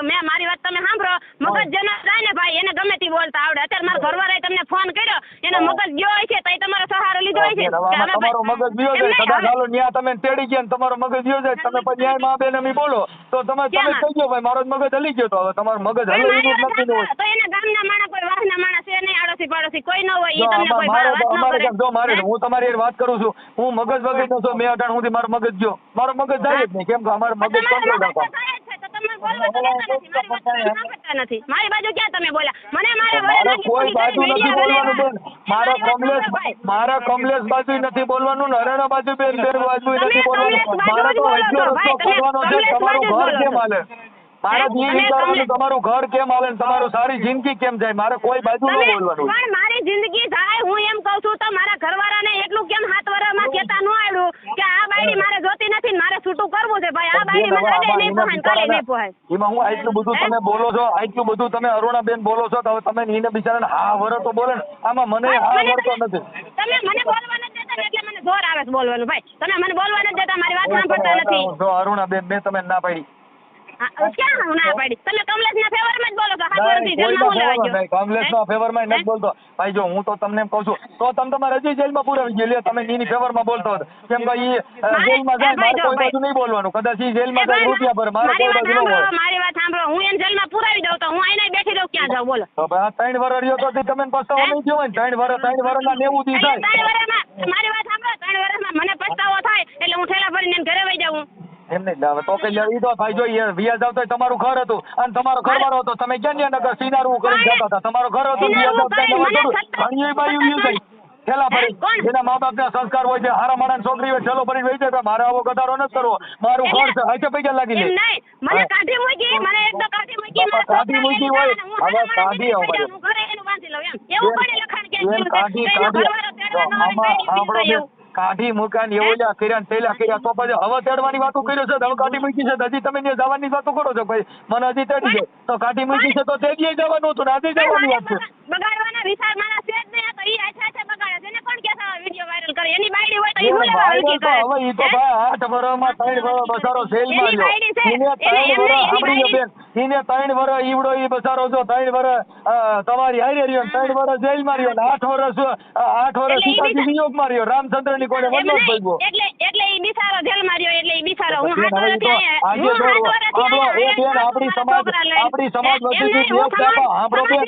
મેં મારી વાત તમે સાંભળો, મગજ જેનો જાય ને ભાઈ એને ગમે તે બોલતા આવડે. અત્યારે મારા ઘરવાળાએ તમને ફોન કર્યો, એનો મગજ ગયો હોય છે તો તમારો સહારો લીધો હોય છે. તમારો મગજ ગયો જાય કદાચ હાલો ન્યા તમે તેડી ગયા ને તમારો મગજ ગયો જાય, તમે પછી ન્યાય માં બેન એમ બોલો તો તમે કહી ગયો ભાઈ મારો મગજ હલી ગયો, તો હવે તમારો મગજ હલે એવું નથી હોય તો એના ગામના માણસ કોઈ વાહના માણસ છે નહીં, આડોશી પાડોશી કોઈ ન હોય, એ તમને કોઈ વાત ન કરે. જો મારે હું તમારી વાત કરું છું, હું મગજ વગર નો છું, મેં અટાણ સુધી મારો મગજ ગયો, મારો મગજ જાય જ નહીં, કેમ કે અમારો મગજ કંટ્રોલ રાખો. મારી બાજુ ક્યાં તમે બોલ્યા મને? કોઈ બાજુ નથી બોલવાનું બેન, મારા કમલેશ બાજુ નથી બોલવાનું, હરેણા બાજુ બેન બાજુ નથી બોલવાનું. મારે તો એટલો રસ્તો ખોલવાનો છે તમારું ઘર કેમ હાલે, મારે જે વિચારવાનું તમારું ઘર કેમ હાલે, તમારું સારી જિંદગી કેમ જાય, મારે કોઈ બાજુ ન બોલવાનું. પણ મારી જિંદગી થાય હું એમ કહું છું તો મારા ઘરવાળાને એટલું કેમ 7 વર્ષમાં કેતા ન આવ્યું કે આ બાયડી મારે જોતી નથી, મારે છૂટું કરવું છે ભાઈ, આ બાયડી મને આજે નહીં પોહાય કાલે નહીં પોહાય. એમાં હું આટલું બધું તમે બોલો છો, આટલું બધું તમે અરુણાબેન બોલો છો, તો હવે તમે એને બિચારાને હા વરો તો બોલે ને, આમાં મને હા વરતો નથી. તમે મને બોલવા નથી દેતા એટલે મને જોર આવે છે બોલવાનું ભાઈ, તમે મને બોલવા નથી દેતા, મારી વાત સાંભળતા નથી. જો અરુણાબેન મેં તમે ના પાડી ક્યાં હું ના પાડી? તમે કમલેશના ફેવરમાં જ બોલો છો, કમલેશના ફેવરમાં નથી બોલતો ભાઈ. જો હું તો તમને એમ કહું છું તો તમે તમારે હજી જેલમાં પુરાવી ગયેલી, તમે એની ફેવરમાં બોલતો હતો, કેમ કે ઈ જેલમાં જાય મારે કોઈ બાજુ નહીં બોલવાનું, કદાચ ઈ જેલમાં જાય રૂપિયા ભરે મારે કોઈ બાજુ ન હોય. મારી વાત સાંભળો, હું એને જેલમાં પુરાવી દઉં તો હું આઈને બેઠી દઉં, ક્યાં જાઉં બોલો? તો ભાઈ 3 વર્ષ રહ્યો તો તમે પસ્તાવો નહીં થયો હોય ને, 3 વર્ષના 90 દી થાય. મારી વાત સાંભળો, 3 વર્ષમાં મને પસ્તાવો થાય એટલે હું ઠેલા ભરીને એમ ઘરે વહી જાઉં. એમ નહીં હવે તો કઈ ઈ તો ભાઈ જો વ્યાજ આવતો તમારું ઘર હતું અને તમારો ઘરવાળો હતો, તમે ક્યાં નગર સિનારું કરીને જતા હતા, તમારો ઘર હતું વ્યાજ આવતા ઘણી બાયું યુ જાય ઠેલા ભરી, જેના મા બાપ ના સંસ્કાર હોય છે, હારા માણસ છોકરી હોય ઠેલો ભરી વહી જાય, મારે આવો ગધારો નથી કરવો, મારું ઘર છે હાથે પૈસા લાગી જાય. મને કાઢી મૂકી, મને એક તો કાઢી મૂકી, કાઢી મૂકી હોય હવે કાઢી આવો ઘરે એનું વાંચી લઉં એમ એવું પડે લખાણ કે આમાં સાંભળો બેન, કાઢી મૂક્યા એવું કર્યા પેલા કર્યા તો પછી હવે તેડવાની વાતો કર્યો છે, હવે કાઢી મૂકી છે હજી તમે જવાની વાતો કરો છો ભાઈ, મને હજી તેડી છે તો કાઢી મૂકી છે તો તેડીએ જવાનું હતું ને આજે જવાની વાત છે. બગાડવાના વિચાર મારા છે જ નહીં, તો ઈ આછા બગાડે છે ને, કોણ કેસા વિડિયો વાયરલ કરે, એની બાયડી હોય તો ઈ હું લેવા વિકી કરે. હવે ઈ તો ભાઈ 8 વર્ષમાં 3 વર્ષ બસારો જેલમાં રહ્યો, એને 3 વર્ષ સાંભળીએ બેન, એને 3 વર્ષ ઈવડો ઈ બસારો જો 3 વર્ષ તમારી હારે રહ્યો, 3 વર્ષ જેલમાં રહ્યો ને 8 વર્ષ સીતાજી વિયોગમાં રહ્યો, રામચંદ્ર ની કોઈને વનવાસ ભોગવ્યો. એટલે ઈ બિચારો જેલમાં રહ્યો, એટલે ઈ બિચારો હું આપણી સમાજ વધી ગઈ સાંભળો બેન,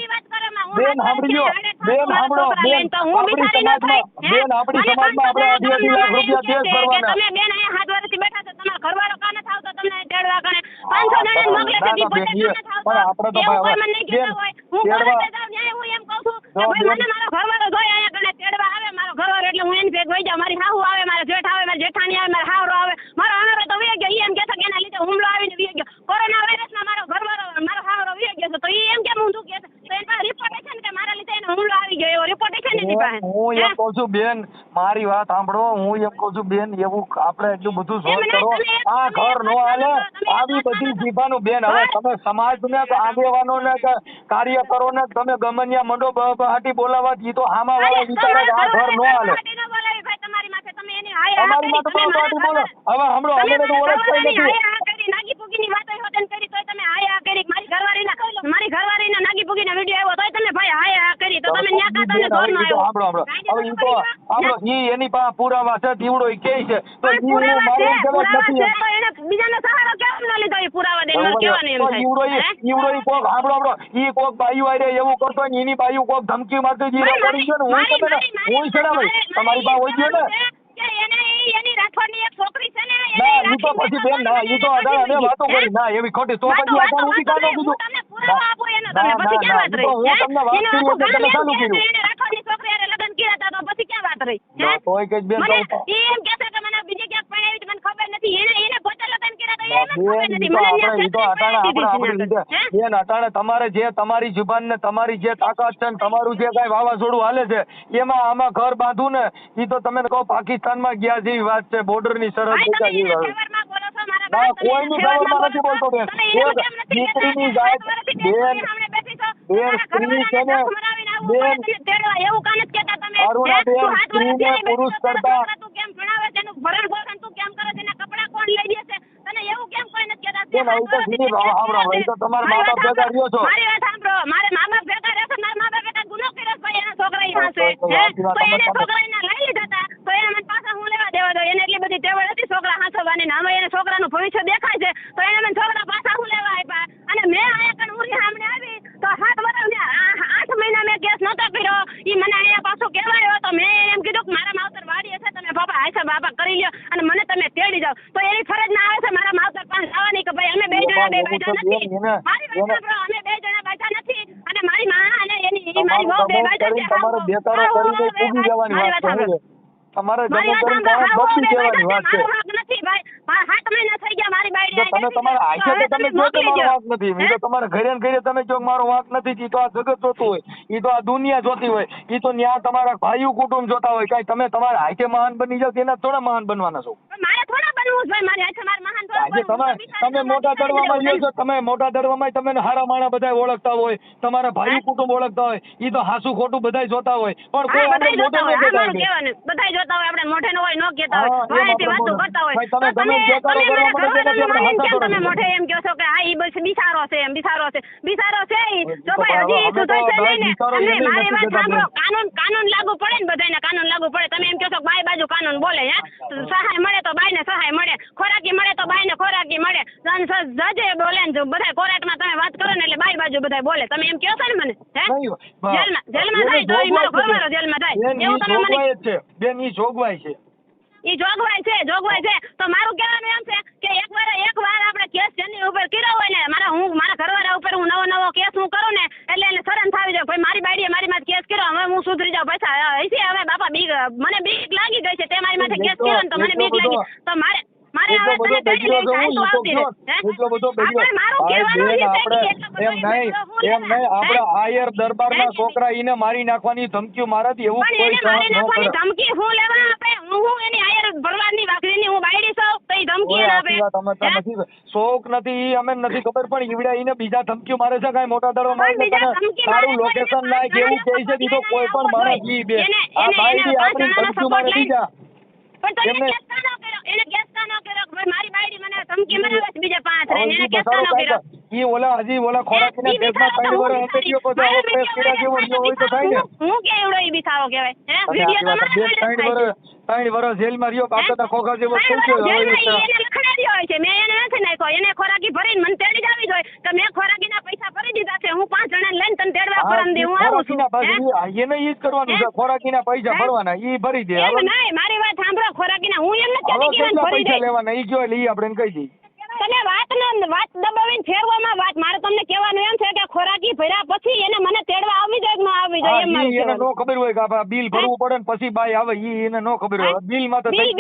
બેન સાંભળ્યો બેન સાંભળો બેન, આપણી સમાજમાં આપણે 2.5 લાખ રૂપિયા દેશ ભરવાના. તમે બેન અહીંયા 7 વર્ષથી બેઠા છો, તમારો ઘરવાળો કાને થાવ તો તમને તેડવા કાને 500 જણાને મોકલે છે, ઈ પોતે કાને થાવ તો આપણે તો ભાઈ મને નહીં કહેતા હોય, હું કોલેજે જાઉં ત્યાં હું એમ કહું છું કે ભાઈ મને મારો ઘરવાળો જોઈ અહીંયા કાને તેડવા આવે, મારો ઘરવાળો એટલે હું એની ભેગ વઈ જાઉં, મારી હાહુ આવે, મારા જેઠ આવે, મારી જેઠાણી આવે, મારો હાવરો આવે, મારો હાવરો તો વી ગયો, ઈ એમ કહેતા કે એના લીધે હુમલો આવીને વી ગયો, કોરોના વાયરસમાં મારો ઘરવાળો મારો હાવરો વી ગયો છે, તો ઈ એમ કેમ ઊંધું કહે છે, તો એના પાસે રિપોર્ટ છે ને કે મારા લીધે એને હુમલો આવી ગયો, એવો રિપોર્ટ છે ને એની પાસે. હું એમ કહું છું બેન, મારી વાત સાંભળો, હું એમ કહું છું બેન, એવું આપણે એટલું બધું જોર કરો, આ ઘર નો હાલે, આવી બધી જીભાનું બેન. હવે તમે સમાજને આગેવાનો ને કાર્યકરો ને તમે ગમે ત્યાં મંડો હાટી બોલાવા, ઈ તો આમાં વાળા વિચારે આ ઘર નો હાલે. અમારી માટે તો પાર્ટી બોલો, હવે હમણો અમે તો ઓળખતા નથી. નાગી પૂગીની વાતો હોતન કરી તોય તમે હાય આ કરી, મારી ઘરવાળીના નાગી પૂગીના વિડિયો આવ્યો તોય તમે ભાઈ હાય આ કરી, તો તમે ન્યા કા તમને ધોર ન આવ્યો. હવે ઈ તો આપણો ઈ એની પાસે પુરાવા છે, દીવડો ઈ કે છે તો ઈ મારે જરૂર નથી. બીજાનો સહારો કેમ ન લીધો? એ પુરાવા દે કેવાનું એમ થાય. ઈવડો કોક આપણો ઈ કોક બાયું આરે એવું કરતો ને એની બાયું કોક ધમકી મારતો જ ઈ રેકોર્ડિંગ છે ને હું છે ને તમારી પાસે હોય ગયો ને કે એની રાઠોડની એક છોકરી છે ને ના ઈ તો પછી બેન ના ઈ તો અઢાર અમે વાતો કરી ના એવી ખોટી તો પછી આપણે ઊભી કાનો કીધું તમને પુરાવા આપો એનો તમે પછી ક્યાં વાત રહી? હું તમને વાત કરી એટલે તમે ચાલુ કર્યું એને રાઠોડની છોકરી હારે લગ્ન કર્યા હતા તો પછી ક્યાં વાત રહી? તોય કઈ બેન મને એમ કહેશે કે મને બીજે ક્યાંક પરણાવી હતી મને ખબર નથી. એને પોતે લગ્ન કર્યા તો એને ખબર નથી. બેન અટાણે તમારે જે તમારી જુબાન ને તમારી જે તાકાત છે ને તમારું જે કઈ વાવાઝોડું હાલે છે એમાં આમાં ઘર બાંધવું ને ઈ તો તમે કહો પાકિસ્તાનમાં ગયા જેવી વાત છે, બોર્ડર ની સરહદ મૂકા જેવી વાત. ના કોઈની ખબરમાં નથી બોલતો બેન. દીકરીની જાત બેન સ્ત્રી છે ને બેન અરુણા બેન સ્ત્રીને પુરુષ કરતા બેન હવે તો સીધી સાંભળો હવે તો તમારા મા બાપ ભેગા રહ્યો છો. મારી વાત સાંભળો. મારે મા બાપ ભેગા રહેશે. મારા મા બાપ ભેગા ગુનો કર્યો ભાઈ એના છોકરા ઈ પાસે તો એને છોકરા એના લઈ લીધા હતા તો એને મને પાછા હું લેવા દેવા દો. એને એટલી બધી ટેવ હતી છોકરા હાંસવાની ને હવે એને છોકરાનું ભવિષ્ય દેખાય છે તો એને મને છોકરા પાછા હું લેવા આપ્યા. અને મેં આયા કણ ઉરી સામે આવી તો 7 વર્ષ 8 મહિના મેં કેસ નહોતો કર્યો. ઈ મને અહીંયા પાછો કહેવાયો તો મેં એમ કીધું કે મારા માવતર વાડી હશે તમે બાપા હાયસા બાપા કરી લ્યો અને મને તમે તેડી જાઓ તો એની ફરજ ના આવે છે મારા માવતર પાસે આવવાની કે ભાઈ અમે બે જણા બે બેઠા નથી. મારી વાત સાંભળો અમે બે જણા બેઠા નથી અને મારી માં અને એની મારી વહુ બે બેઠા છે. તમારે બેકારો કરીને પૂગી જવાની વાત છે. તમારે જમો કરીને બચી જવાની વાત છે. નથી ભાઈ 7 મહિના થઈ ગયા મારી બાયડી તમે તમારા આખે તો તમે જો કે મારો વાંક નથી. ઈ તો તમારે ઘરે ને ઘરે તમે જો મારો વાંક નથી ઈ તો આ જગત જોતું હોય, ઈ તો આ દુનિયા જોતી હોય, ઈ તો ન્યા તમારા ભાઈઓ કુટુંબ જોતા હોય. કઈ તમે તમારા આખે મહાન બની જાવ તેના થોડા મહાન બનવાના છો. મારે થોડા બનવું ભાઈ મારી આખે મારે મહાન થોડા તમે મોટા દરવામાં લ્યો છો. તમે મોટા દરવામાં તમે હારા માણા બધા ઓળખતા હોય, તમારા ભાઈઓ કુટુંબ ઓળખતા હોય, ઈ તો હાસુ ખોટું બધા જોતા હોય પણ કોઈ આપણે મોઢે ન કહેતા હોય. બધા જોતા હોય આપણે મોઢે ન હોય ન કહેતા હોય વાયથી વાતો કરતા હોય. તમે ગમે બેકારો કરવા તમે મોઢે એમ કહો છો કે હા ઈ બસ બિસારો છે એમ બિસારો છે ઈ જો ભાઈ હજી ઈ સુધરશે નહીં ને અને મારી વાત સાંભળો કાનૂન લાગુ પડે ને બધાને કાનૂન લાગુ પડે. તમે એમ કહો છો બાય બાજુ કાનૂન બોલે હે સહાય મળે તો બાય ને સહાય મળે, ખોરાકી મળે તો બાય ને ખોરાકી મળે, જજે બોલે ને બધા કોર્ટમાં તમે વાત કરો ને એટલે બાય બાજુ બધા બોલે. તમે એમ કહો છો ને મને હે જેલમાં થાય તો ઈ મારો ઘરવાળો જેલમાં થાય એવું તમે મને બેન ઈ જોગવાઈ છે. ઈ જોગવાઈ છે તો મારું કહેવાનું એમ છે કે એક વાર આપણે કેસ જેની ઉપર કર્યો હોય ને મારા ઘરવાળા ઉપર હું નવો કેસ હું કરું ને એટલે એને શરમ થાવી જાય ભાઈ મારી બાયડીએ મારી માથે કેસ કર્યો હવે હું સુધરી જાઉં પૈસા હશે હવે બાપા મને બીક લાગી ગઈ છે તે મારી માથે કેસ કર્યો ને તો મને બીક લાગી તો મારે હવે તને તેડી લઈને જાય તો આવતી રહે. એટલો બધો મારું કહેવાનું એમ નહીં આપણે આયર દરબારના છોકરા ઈને મારી નાખવાની ધમકીઓ મારાથી એવું કોઈ મારી નાખવાની ધમકી હું લેવા આપે હું એની આયર ભરવાડની વાઘરીની હું બાયડી છું તો ઈ ધમકી આપે. શોખ નથી ઈ અમે નથી ખબર પણ ઈવડા ઈને બીજા ધમકીઓ મારે છે કાઈ મોટા દડો મારે છે તારું લોકેશન નાખ એવું કહે છે દીધો કોઈ પણ માણસ ઈ બે આ બાયડી આપણી ધમકી મારે બીજા પણ તમે કેસ કાનો કર્યો એને કેસ કાનો કર્યો ભાઈ મારી બાયડી મને ધમકી મારે બીજા 5 રહે એને કેસ કાનો કર્યો ઈ હજી ઓલા ખોરાકીના કેસમાં 3 વર્ષ અંતર્યો પછી આવો કેસ કર્યા જેવો હોય તો થાય ને હું કે એવડો ઈ બિસારો કહેવાય હે વિડિયો તમારે 3 વર્ષ જેલમાં રહ્યો કાકા ખોખા જેવો થઈ ગયો એને લખડાડ્યો હોય છે મેં એને નથી નાખ્યો એને ખોરાકી ભરીને મને તેડી જાવી જોઈએ તો મેં ખોરાકીના પૈસા ભરી દીધા છે હું 5 જણાને લઈને તને તેડવા પરમ દે હું આવું છું એને ઈ જ કરવાનું છે ખોરાકીના પૈસા ભરવાના ઈ ભરી દે એમ નહીં મારી વાત સાંભળો ખોરાકીના હું એમ નથી કહેતી કે મને ભરી દે પૈસા લેવાના ઈ કયો લઈ આપણે કહી દઈએ તમે વાત દબાવીને ફેરવામાં વાત મારે તમને કહેવાનું એમ છે કે ખોરાકી ભર્યા પછી એને મને તેડવા આવી જાય કે ન આવી જાય એમ મારે એને નો ખબર હોય કે આપણે બિલ ભરવું પડે ને પછી બાય આવે ઈ એને નો ખબર હોય બિલ માં તો બિલ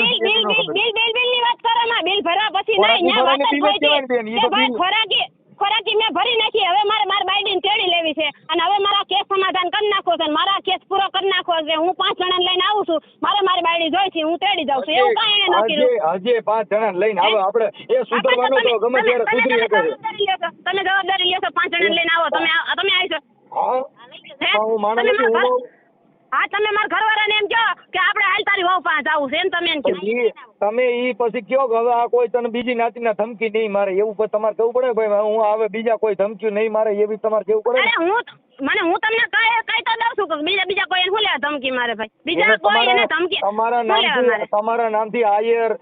ની વાત કરો માં બિલ ભર્યા પછી નહીં ન્યા વાત જ હોય છે ખોરાકી મેં ભરી નાખી હવે મારે મારી બાયડીને તેડી લેવી છે અને હવે મારા કેસ સમાધાન કરી નાખો છે મારા કેસ પૂરો કરી નાખો છે હું 5 જણાને લઈને આવું છું મારે મારી બાયડી જોઈ છે હું તેડી જાઉં છું એવું કાંઈ એને નથી હજી 5 જણાને લઈને આવે આપણે એ સુધરવાનો તો ગમે ત્યારે સુધરી શકે છે તમે જવાબદારી લેશો 5 જણાને લઈને આવો તમે આવશો હા હું માનું છું હા તમે મારા ઘરવાળાને એમ કહો કે આપણે હાલ તારી વહુ પાસે આવું છે એમ તમે એમ કહો તમે ઈ પછી કયો કે હવે આ કોઈ તને બીજી નાતીના ધમકી નહીં મારે એવું તમારે કેવું પડે ભાઈ હું હવે બીજા કોઈ ધમકી નહીં મારે એવી તમારે કેવું પડે મને હું તમને કઈ તો દઉં છું કે બીજા કોઈ શું લેવા ધમકી મારે ભાઈ બીજા કોઈ એને ધમકી તમારા નામથી આયર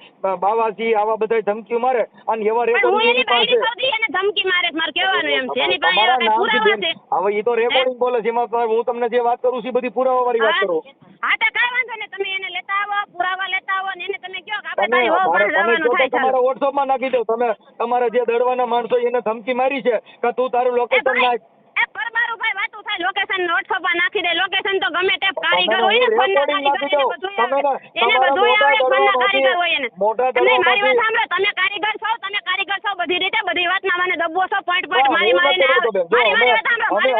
બાવાજી આવા બધા ધમકી મારે અને એવા રેકોર્ડિંગ એની પાસે એને ધમકી મારે મારે કહેવાનું એમ છે એની પાસે કઈ પુરાવા છે હવે ઈ તો રેકોર્ડિંગ બોલે છે એમાં હું તમને જે વાત કરું છું બધી પુરાવા વાળી વાત કરું હા તો કાઈ વાંધો ને તમે એને લેતા આવો પુરાવા લેતા આવો ને એને તમે કહો કે આપણે તારી હોવ પણ જવાનું થાય તમારા WhatsApp માં નાખી દો તમે તમારા જે દડવાના માણસો એને ધમકી મારી છે કે તું તારું લોકેશન નાખ એ પરબારું ભાઈ વાતું થાય લોકેશન WhatsApp માં નાખી દે લોકેશન તો ગમે તે કારીગર હોય ને ફોન ના કારીગર એને બધું આવડે ફોન ના કારીગર હોય એને તમે મારી વાત સાંભળો તમે કારીગર છો બધી રીતે બધી વાતમાં મને દબ્બો છો પોઈન્ટ મારી મારીને મારી વાત સાંભળો હવે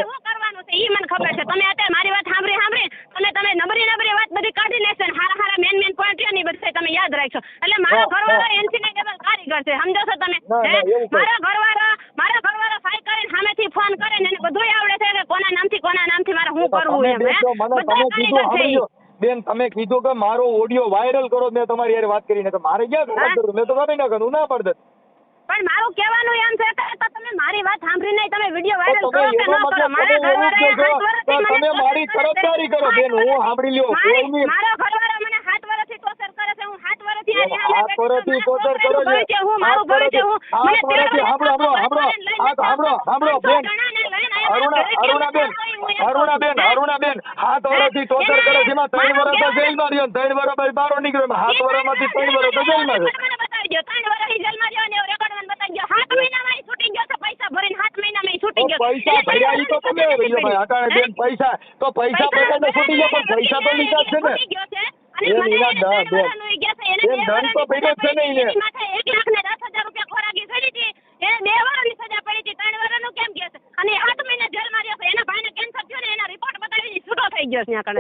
શું કરવાનું છે ઈ મને ખબર છે તમે અત્યારે મારી વાત સાંભળી તમે નબળી વાત બધી કાઢી લેશો ને હારા મેન પોઈન્ટ ની બધી તમે યાદ રાખશો એટલે મારો ઘરવાળો એનસીનેબલ કારીગર છે સમજો છો તમે મારો ઘરવાળો ફાઈ કરીને સામેથી ફોન કરે ને એને બધું આવડે છે કે કોના નામથી મારે શું કરવું એમ બધા કારીગર છે બેન તમે કીધું કે મારો ઓડિયો વાયરલ કરો મેં તમારી યાર વાત કરીને તો મારે ક્યાં વાત કરું મેં તો કાપી નાખું ના પડત પણ મારું કહેવાનું એમ છે કે તમે મારી વાત સાંભળીને તમે વિડિયો વાયરલ કરો કે ન કરો મારા ઘરવાળાએ તમે મારી તરફદારી કરો બેન હું સાંભળી લ્યો મારો ઘરવાળો મને 7 વર્ષથી ટોર્ચર કરે છે હું 7 વર્ષથી આની હાથ વર્ષથી ટોર્ચર કરે છે હું મારું ભવિષ્ય હું સાંભળો બેન અરુણાબેન 7 વર્ષથી ટોર્ચર કરે છે એમાં 3 વર્ષ તો જેલમાં રહ્યો 3 વર્ષ બહાર નીકળ્યો 7 વર્ષમાંથી 3 વર્ષ તો જેલમાં છે બતાવી દો 3 વર્ષથી જેલમાં રહ્યો ને રેકોર્ડ બતાવી દો 7 મહિનામાં છૂટી ગયો છે પૈસા ભરીને 7 મહિનામાં છૂટી ગયો પૈસા ભર્યા ઈ તો તમે ભાઈ અટાણે બેન પૈસા બધાને છૂટી ગયા પણ પૈસા તો લીધા છે ને દંડ તો પડ્યો છે ને એને 1,10,000 રૂપિયા ખોરાકી કરી હતી એને 2 વર્ષની સજા પડી હતી 3 વર્ષનું કેમ કહે છે અને 7 મહિના જેલમાં રહ્યો છે એના ભાઈને કેન્સર થયું ને એના રિપોર્ટ બતાવીને છૂટો થઈ ગયો છે ત્યાં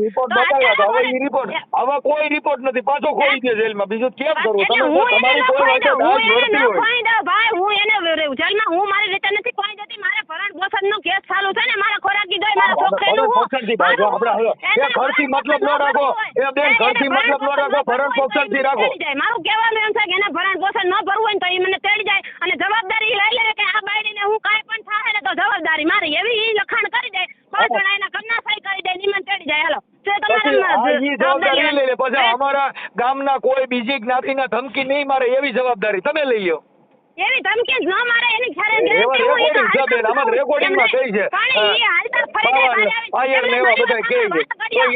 રિપોર્ટ બતાવ્યા તો હવે ઈ રિપોર્ટ હવે કોઈ રિપોર્ટ નથી પાછો ખોઈ દે જેલમાં બીજું કેમ કરવું તમે તમારી કોઈ વાત દાજ ભરતી હોય ભાઈ હું એને જેલમાં હું મારી રીતે નથી કોઈ જતી મારે ભરણ પોષણનો કેસ ચાલુ છે ને મારા ખોરાકી ગઈ મારા છોકરાનું પોષણથી ભાગો આપણે એ ઘરથી મતલબ ન રાખો એ બેન ઘરથી મતલબ ન રાખો ભરણ પોષણથી રાખો મારું કહેવાનું એમ છે કે એને ભરણ પોષણ ન ભરવું હોય ને તો એ મને તેડી જાય અને જવાબદારી લઈ લે કે આ બાયડીને હું કાંઈ પણ થાય ને તો જવાબદારી મારી એવી ઈ લખાણ કરી દે પણ એના ઘરના સહી કરી દે નિમન તેડી જાય હાલો જવાબદારી લઈ લે પછી અમારા ગામના કોઈ બીજી જ્ઞાતિના ધમકી નહીં મારે એવી જવાબદારી તમે લઈ લો એવી ધમકી ન મારે એની ખરે રેકોર્ડિંગ છે બેન અમાર રેકોર્ડિંગમાં કહી છે આયર ને એવા બધા કહે છે તો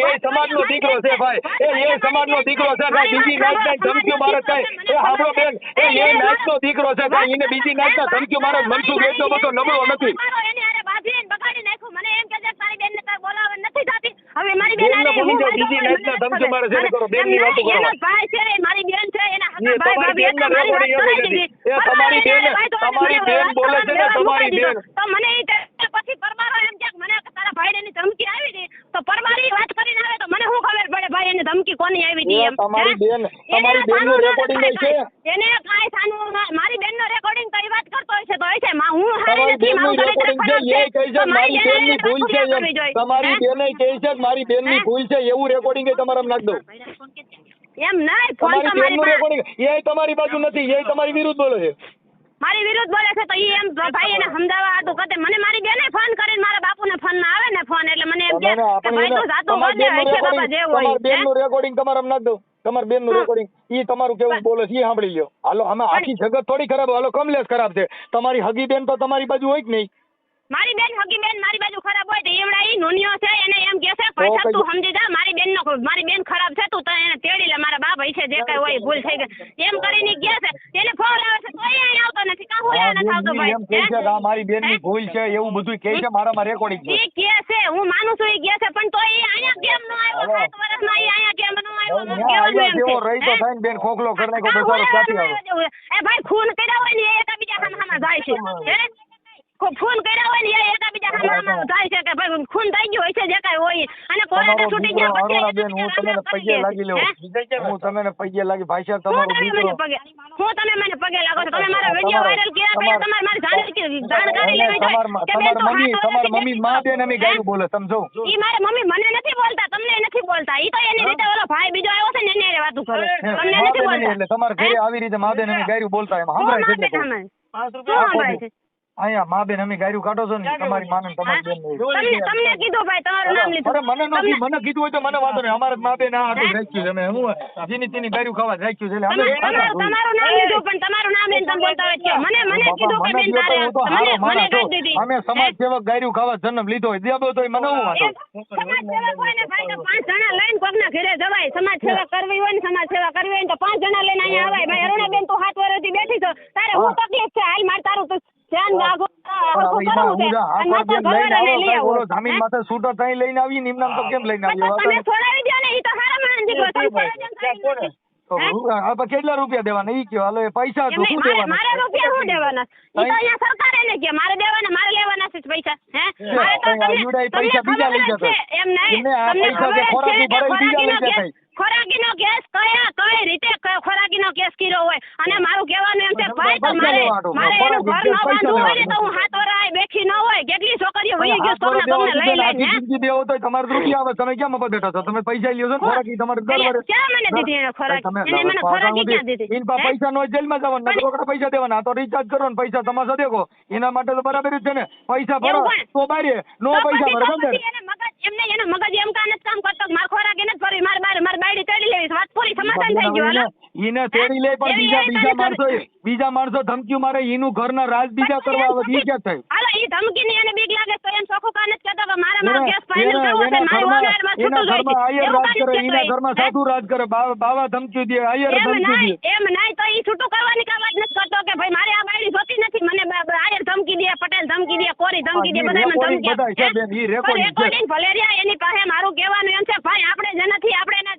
એ સમાજનો દીકરો છે ભાઈ એ સમાજનો દીકરો છે કાંઈ બીજી નાચના ધમકીઓ મારે કાંઈ એ સાંભળો બેન એ નાચનો દીકરો છે કાંઈ એને બીજી નાચના ધમકીઓ મારે મનસુખ એટલો બધો નબળો નથી મને એમ કે તારી બેન ને તાર બોલાવે નથી થતી હવે મારી બેન બીજી નાચના ધમકીઓ મારે છે કરો બેન ની વાતો કરો ભાઈ છે મારી બેન છે એના તમારી બેન ના રેકોર્ડિંગ તમારી બેન બોલે છે ને તમારી બેન તો મને પછી પરમારો એમ કે મને તારા ભાઈ ની ધમકી આવી હતી તો પરમારી વાત કરીને આવે તો મને શું ખબર પડે ભાઈ એને ધમકી કોની આવી હતી એમ તમારી બેન નું રેકોર્ડિંગ છે એને કાઈ સાનું મારી બેન નો રેકોર્ડિંગ કઈ વાત કરતો હશે તો હશે હું તમારી બેન નું રેકોર્ડિંગ છે એ કહે છે મારી બેન ની ભૂલ છે તમારી બેન કહે છે મારી બેન ની ભૂલ છે એવું રેકોર્ડિંગ એ તમારે નાખ દો એમ નહીં ફોન તમારી બેન નું રેકોર્ડિંગ એ તમારી બાજુ નથી એ તમારી વિરુદ્ધ બોલે છે મારી વિરુદ્ધ બોલે છે તો ઈ એમ ભાઈ એને સમજાવવા હતું કતે મને મારી બેને ફોન કરીને મારા બાપુને ફોન માં આવે ને ફોન એટલે મને એમ કે ભાઈ તું જાતો હોદે છે બાપા જે હોય તમારી બેન નું રેકોર્ડિંગ તમારે નાખ દો તમારી બેન નું રેકોર્ડિંગ ઈ તમારું કેવું બોલે છે ઈ સાંભળી લ્યો હાલો અમે આખી જગત થોડી ખરાબ હાલો કમલેશ ખરાબ છે તમારી હગી બેન તો તમારી બાજુ હોય કે નહીં મારી બેન હગી બેન મારી બાજુ ખરાબ હોય તો એવડા ઈ નોનિયો છે એને એમ કે છે પૈસા તું સમજી જા મારી બેન ખરાબ છે તું તો એને તેડી લે મારા બાપ છે જે કઈ હોય ભૂલ થઈ ગઈ એમ કરીને કે છે એને ફોન આવે છે તો એ અહીં આવતો નથી કા હું નથી આવતો ભાઈ એમ કહે છે કે મારી બેન ની ભૂલ છે એવું બધું કહે છે મારામાં રેકોર્ડિંગ છે ઈ કે છે હું માનું છું ઈ કે છે પણ તો એ અહીંયા કેમ ન આવ્યો 7 વર્ષમાં ઈ અહીંયા કેમ ન આવ્યો કેવો રહી તો થાય બેન ખોખલો કરી નાખો બેસારો ક્યાંથી આવે એ ભાઈ ખૂન કર્યા હોય ને એ એકબીજા સામે જાય છે ફોન કર્યા હોય ને એ એકબીજા સામે થાય છે કે ભાઈ ખૂન થઈ ગયું હોય છે જે કઈ હોય અને કોઈને છૂટી ગયા પછી બેન હું તમને પગે લાગી લેવું હું તમને પગે લાગી ભાઈ સાહેબ તમારો દીકરો હું તમે મને પગે લાગો છો તમે મારા વિડિયો વાયરલ કર્યા પછી તમારે મારી જાણકારી લેવી જોઈએ તમાર મમ્મી માં બેન અમે ગાયું બોલે સમજો ઈ મારે મમ્મી મને નથી બોલતા તમને નથી બોલતા ઈ તો એની રીતે ઓલો ભાઈ બીજો આવ્યો છે ને એને વાતું કરે તમને નથી બોલતા એટલે તમારા ઘરે આવી રીતે માં બેન અમે ગાયું બોલતા એમ સંભળાય છે શું સંભળાય છે અહીંયા મા બેન અમે ગાયરું કાઢો છો ને તમારી માને ને તમારી બેન તમને કીધું ભાઈ તમારું નામ લીધું. અરે મને નથી, મને કીધું હોય તો મને વાંધો નહીં. અમારે મા બેન આ આટલું રાખ્યું છે. અમે હું જેની તેની ગાયરું ખાવા જ રાખ્યું છે એટલે અમે તમારું નામ લીધું પણ તમારું નામ લઈને તમે બોલતા હોય છે. મને કીધું કે બેન તારે મને કહી દીધી. અમે સમાજ સેવક ગાયરું ખાવા જન્મ લીધો હોય દેબો તો મને હું વાંધો. સમાજ સેવક હોય ને ભાઈ તો 5 જણા લઈને કોકના ઘરે જવાય. સમાજ સેવા કરવી હોય ને સમાજ સેવા કરવી હોય ને તો 5 જણા લઈને અહીંયા આવાય. ભાઈ અરુણાબેન તું 7 વર્ષથી બેઠી છો, તારે હું તકલીફ છે? હાલ માર તારું તો ધ્યાન રાખો. જમીન માથે છૂટો તઈ લઈને આવીએ ને એમનામ તો કેમ લઈને આવીએ? તમે છોડાવી દો ને, ઈ તો હારા માણસ દીકરો કેટલા રૂપિયા દેવાના ઈ કયો? હાલો પૈસા તો શું દેવાના? મારે રૂપિયા શું દેવાના? ઈ તો અહીંયા સરકારે ને કે મારે દેવાના, મારે લેવાના છે પૈસા. હે મારે તો પૈસા બીજા લઈ જતા એમ નહીં. ખોરાકીનો કેસ કઈ રીતે ખોરાકીનો કેસ કર્યો હોય અને મારું કહેવાનું એમ છે ભાઈ તો મારે એનું ઘર ન બાંધવું હોય ને તો હું 7 વર્ષ બેઠી ન હોય. કેટલી છોકરીઓ વહી ગયો સોના તમને લઈ લઈને દેવો તો તમારે રૂપિયા આવે, તમે ક્યાં મફત બેઠા છો? તમે પૈસા લ્યો છો ખોરાકી તમારે દર વર્ષે ક્યાં મને દીધી એને ખોરાક? એને મને ખોરાકી ક્યાં દીધી? ઇન પૈસા નો જેલમાં જવાના, રોકડા પૈસા દેવાના. તો રિચાર્જ કરો ને પૈસા તમાશા દેખો. એના માટે તો બરાબર જ છે ને. પૈસા ભરો તો બારે, નો પૈસા ભરો બંધ. એમને એનો મગજ એમ કાન જ કામ કરતો માર ખોરાક એને જ ફરી માર બાયડી ચડી લેવી. વાત પૂરી સમાધાન થઈ ગયું. હાલો એને તેડી લે પણ બીજા માણસો ધમકી મારે. એનું ઘરના રાજ બીજા કરવા આવે ઈ ક્યાં થાય? હાલો ઈ ધમકી ની એને બીક લાગે તો એમ ચોખ્ખું કાન જ કહેતો કે મારો કેસ ફાઇનલ કરવો છે, મારો ઓનર માં છૂટું જોઈએ છે. આયર રાજ કરે, એના ઘરમાં સાધુ રાજ કરે, બાવા ધમકી દે, આયર ધમકી દે. એમ નહીં તો ઈ છૂટું કરવાની કા વાત નથી કરતો કે ભાઈ મારે આ બાયડી જોતી નથી, મને આયર ધમકી દે, પટેલ ધમકી દે, કોરી ધમકી દે, બધા મને ધમકી રેકોર્ડિંગ ભલેરિયા. એની પાસે મારું કહેવાનું એમ છે ભાઈ આપણે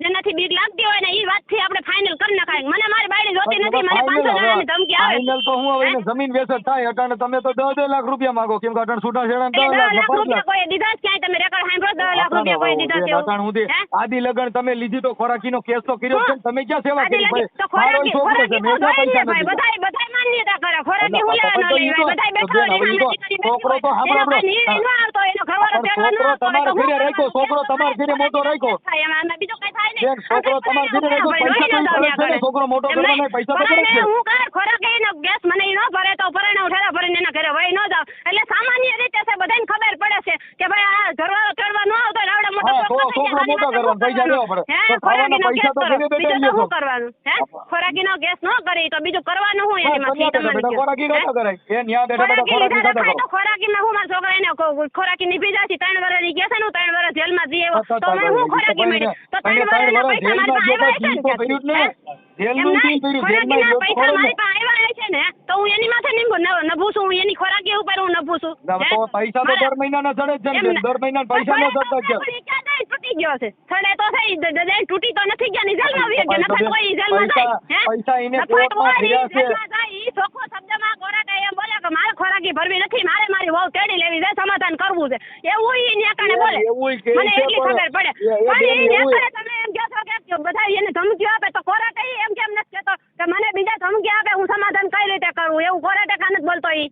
જેનાથી બીક લાગતી હોય ને ઈ વાત થી આપણે ફાઇનલ કરી નખાય. મને મારી બાયડી જોતી નથી, મને 500 જણાની ધમકી આવે. ફાઇનલ તો હું હવે જમીન વેચત થાય અટાણે તમે તો 10 લાખ રૂપિયા માંગો. કેમ કે અટાણે છૂટા છેડા 10 લાખ રૂપિયા કોઈ દીધા જ ક્યાંય? તમે રેકોર્ડ સાંભળો 10 લાખ રૂપિયા કોઈ દીધા છે? અટાણ સુધી આદિ લગન તમે લીધી તો ખોરાકીનો કેસ તો કર્યો છે. તમે ક્યાં સેવા કરી? ભાઈ બધાય માન્યતા કરે ખોરાકી હુલા ન લેવાય. બધાય બેઠો છોકરો તો આવતો એનો ઘરવાળો તમારે ઘરે રાખ્યો, છોકરો તમારે ઘરે મોટો રાખ્યો. બીજું કઈ થાય નહીં. છોકરો તમારે ઘરે રાખ્યો, પૈસા છોકરો મોટો કરવાનો પૈસા તો કરે છે. હું કરે ખોરાકીનો ગેસ મને ઈ ન ભરે તો પરણે ઉઠેલા ભરીને એના ઘરે વહી ન જાવ. એટલે સામાન્ય રીતે છે બધાને ખબર પડે છે કે ભાઈ આ ઘરવાળો ચડવા ન આવતો આવડે મોટો છોકરો મોટો કરવાનો પૈસા દેવા પડે. ખાવાના પૈસા તો ઘરે બેઠા શું કરવાનું? હે ખોરાકીનો ગેસ ન કરી તો બીજું કરવાનું હું એની માંથી તમને ખોરાકી કાઢા કરાય. એ ન્યા બેઠા બેઠા ખોરાકી કાઢા કરો. ખોરાકીમાં હું મારા છોકરા એને ખોરાકી નીપી જાય છે. 3 વર્ષની કે છે ને 3 વર્ષ જેલમાં જઈએ તો મને હું ખોરાકી મળી તો 3 વર્ષના પૈસા મારી પાસે આવ્યા છે ને તો હું એની માથે નભું છું. હું એની ખોરાકી ઉપર હું નભું છું. પૈસા તો દર મહિનાના ચડે જ છે. દર મહિના પૈસા નો ચડતા છે. તૂટી ગયો છે થડે તો થઈ તૂટી તો નથી ગયા ની જેલમાં આવી ગયો. નફા કોઈ જેલમાં જાય પૈસા એને કોર્ટમાં ભર્યા છે. ઈ ચોખ્ખો શબ્દમાં કોરાટા એમ બોલે કે મારે ખોરાકી ભરવી નથી, મારે મારી વહુ તેડી લેવી છે, સમાધાન કરવું છે. એવું ઈ ન્યાકાને બોલે. મને એટલી ખબર પડે. પણ ઈ ન્યાકાને તમે એમ કહો છો કે બધા એને ધમકીઓ આપે તો કોરાટા એમ કેમ નથી કહેતો કે મને બીજા ધમકી આપે હું સમાધાન કઈ રીતે કરું? એવું કોરાટા કાન જ બોલતો ઈ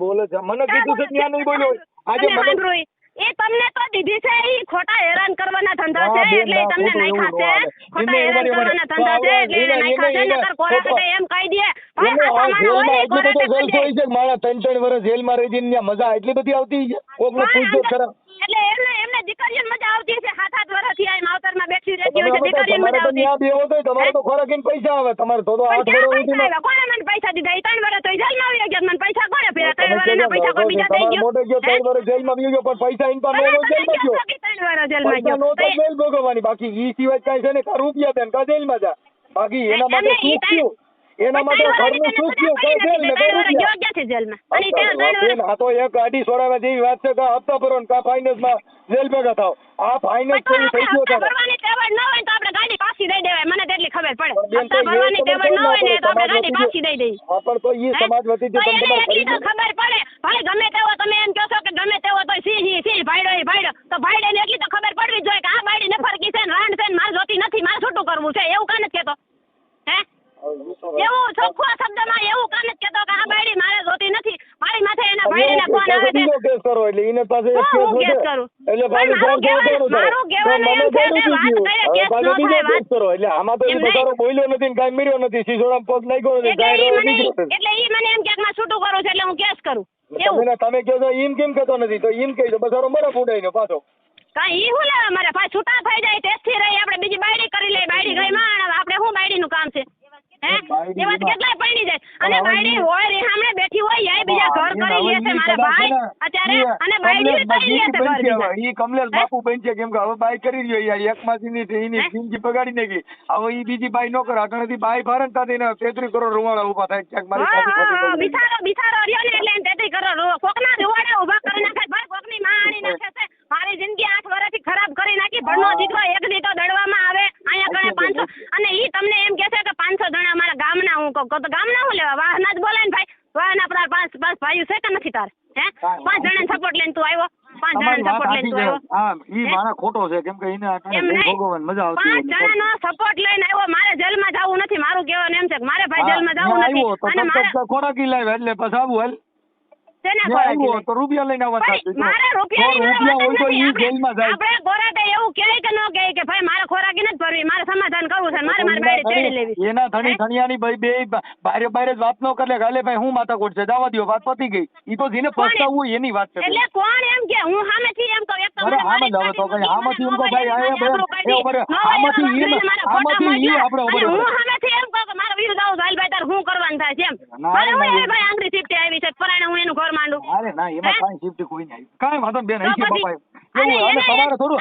બોલે છે. મને કીધું છે ત્યાં નહીં બોલ્યો. આજે મને એ તમને તો દીધી છે ઈ ખોટા હેરાન કરવાના ધંધા છે એટલે તમને નાખ્યા છે. ખોટા હેરાન કરવાના ધંધા છે એટલે નાખ્યા છે. નકર કોરાટા એમ કહી દે ભાઈ આ સામાન હોય કોરાટા કહી દે. મારા 3 વર્ષ જેલમાં રહી જઈને મજા એટલી બધી આવતી છે. કોકને પૂછજો ખરા. એટલે એમને દીકરીઓને મજા આવતી છે. 7 વર્ષથી આ માવતરમાં બેઠી રહેતી હોય છે. દીકરીઓને મજા આવતી છે. બેવો તો તમારે તો ખોરાકીને પૈસા આવે. તમારે તો 8 વર્ષ સુધી કોણે મને પૈસા દીધા? 3 વર્ષ તો જેલમાં આવી ગયા. મને પૈસા કોણે ફેરા? 3 વર્ષના પૈસા કોઈ બીજા દઈ ગયો? મોટો ગયો 3 વર્ષ જેલમાં આવી ગયો પણ પૈસા ઇન પર જેલમાં ગયો. 3 વર્ષ જેલમાં ગયો. જેલ ભોગવવાની બાકી ઈ સિવાય કઈ છે ને કા રૂપિયા દે કા જેલમાં જા. બાકી એના માટે શું થયું? એના માટે ઘરનું શું થયું? કઈ જેલ ને કઈ રૂપિયા ગયા છે જેલમાં. અને ત્યાં આ તો એક ગાડી છોડાવવા જેવી વાત છે. કા હપ્તા ભરો ને કા ફાઇનાન્સમાં જેલ ભેગા થાવ. આ ફાઇનાન્સ થઈ ગયો છે. ભરવાની તેવડ ન હોય તો આપણે ગાડી પાછી દઈ દેવાય. મને તેટલી ખબર પડે. હપ્તા ભરવાની તેવડ ન હોય ને તો આપણે ગાડી પાછી દઈ દઈએ. પણ તો ઈ સમાજ વતી જે તમને ખબર પડે. ભાઈ ગમે તેવો તમે એમ કહો છો કે ગમે તેવો તો સી ભાઈડો તો ભાઈડે ને એટલી તો ખબર પડવી જોઈએ કે આ બાયડી નફરકી છે ને રાંડ છે ને મારે જોતી નથી, મારે છૂટું કરવું છે. એવું કાન જ કહેતો હે? એવું ચોખ્ખા શબ્દમાં એવું કાન જ કહેતો કે આ બાયડી મારે જોતી નથી. મારી માથે એના ભાઈડીને ફોન આવે છે. કેસ કરો એટલે એને પાસે એક હું કેસ કેસ વધે કરું? એટલે પણ પાછું મારું કહેવાનું એમ છે કે વાત કરે કેસ પાછો ન બીજો થાય, કેસ કરો એટલે આમાં તો એમ એ બચારો બોલ્યો નથી ને કાંઈ મર્યો નથી, સીસોડામાં પગ નાખ્યો નથી, એટલે કાંઈ ઈ મને બીજો નથી. એટલે ઈ મને એમ કે માં છૂટું કરું છે એટલે હું કેસ કરું એવું તમે કહો છો એમ કેમ કહેતો નથી, તો એમ કહી દો બચારો બરફ ઉડાઈને પાછો. કાંઈ ઈ હું લેવા મારે પાછા છૂટા થઈ જાય ટેસ્ટથી રહી આપણે બીજી બાયડી કરી લઈએ, બાયડી ગઈ માં આપણે શું બાયડીનું કામ છે હે? એવા તો કેટલાય પડી જાય અને બાયડી હોય રીહામણે બેઠી હોય યાય બીજા ઘર કરી લે છે મારા ભાઈ અત્યારે અને બાયડી કરી લે છે ઘર બીજા. ઈ કમલેશ બાપુ બન છે કેમ કે હવે બાઈ કરી રહ્યો યાર એક માંથી એની જિંદગી બગાડી નાખી, હવે ઈ બીજી બાઈ નો કરે અટણથી બાઈ ભારે ને તાથી 33 કરોડ રૂવાડા ઉભા થાય ક્યાંક મારી હા બિચારો રહ્યો ને એટલે 33 કરોડ કોકના રૂવાડા ઉભા કરી નાખે ભાઈ, કોકની માં આણી નાખે છે. મારી જિંદગી 8 વર્ષથી ખરાબ કરી નાખી, ભણનો દીકરો એક દીતો દડવામાં આવે અહીંયા કણે 500 અને ઈ તમને એમ કહે છે કે 500 જણા મારા ગામના હું કહું તો ગામના હું લેવા વાહના જ બોલાય ને ભાઈ, વાહના પર 5 ભાઈઓ છે કે નથી તાર હે? 5 જણાને સપોર્ટ લઈને તું આવ્યો, 5 જણાને સપોર્ટ લઈને તું આવ્યો. હા ઈ મારા ખોટો છે કેમ કે એને આટલે ભોગવવાની મજા આવતી 5 જણાનો સપોર્ટ લઈને આવ્યો, મારે જેલમાં જવું નથી, મારું કહેવાનું એમ છે કે મારે ભાઈ જેલમાં જવું નથી અને મારે ખોરાકી લાવ્યા એટલે પછી આવું હાલ શેના ખોરાકી તો રૂપિયા લઈને આવવા મારે રૂપિયા હોય તો ઈ જેલમાં જાય. આપણે કોરાટે એવું કહે કે ન કહે કે ભાઈ મારે ખોરાકી નથી ભરવી, મારે સમાધાન કરવું છે, મારે મારી બાયડી તેડી લેવી. એના ધણિયાની ભાઈ બે બારે જ વાત ન કરે ગાલે ભાઈ હું માથાકૂટ છે જવા દ્યો, વાત પતી ગઈ. ઈ તો જેને પસ્તાવવું એની વાત છે. એટલે કોણ એમ કે હું સામેથી એમ કહું એક તો અરે આમાં જ હવે તો ભાઈ આમાંથી એમ તો ભાઈ આમાંથી ઈ આપણે હું સામેથી એમ કહું કે મારો વીર જાવ હાલ ભાઈ તાર હું કરવાનું થાય છે એમ મારે હું એ ભાઈ આંગળી શિફ્ટ આવી છે પરાણે હું એનું ઘર માંડું. અરે ના એમાં કાંઈ શિફ્ટ કોઈ નહીં, કાંઈ વાંધો બેન અહીં છે બાપા એવું અને તમારે થોડું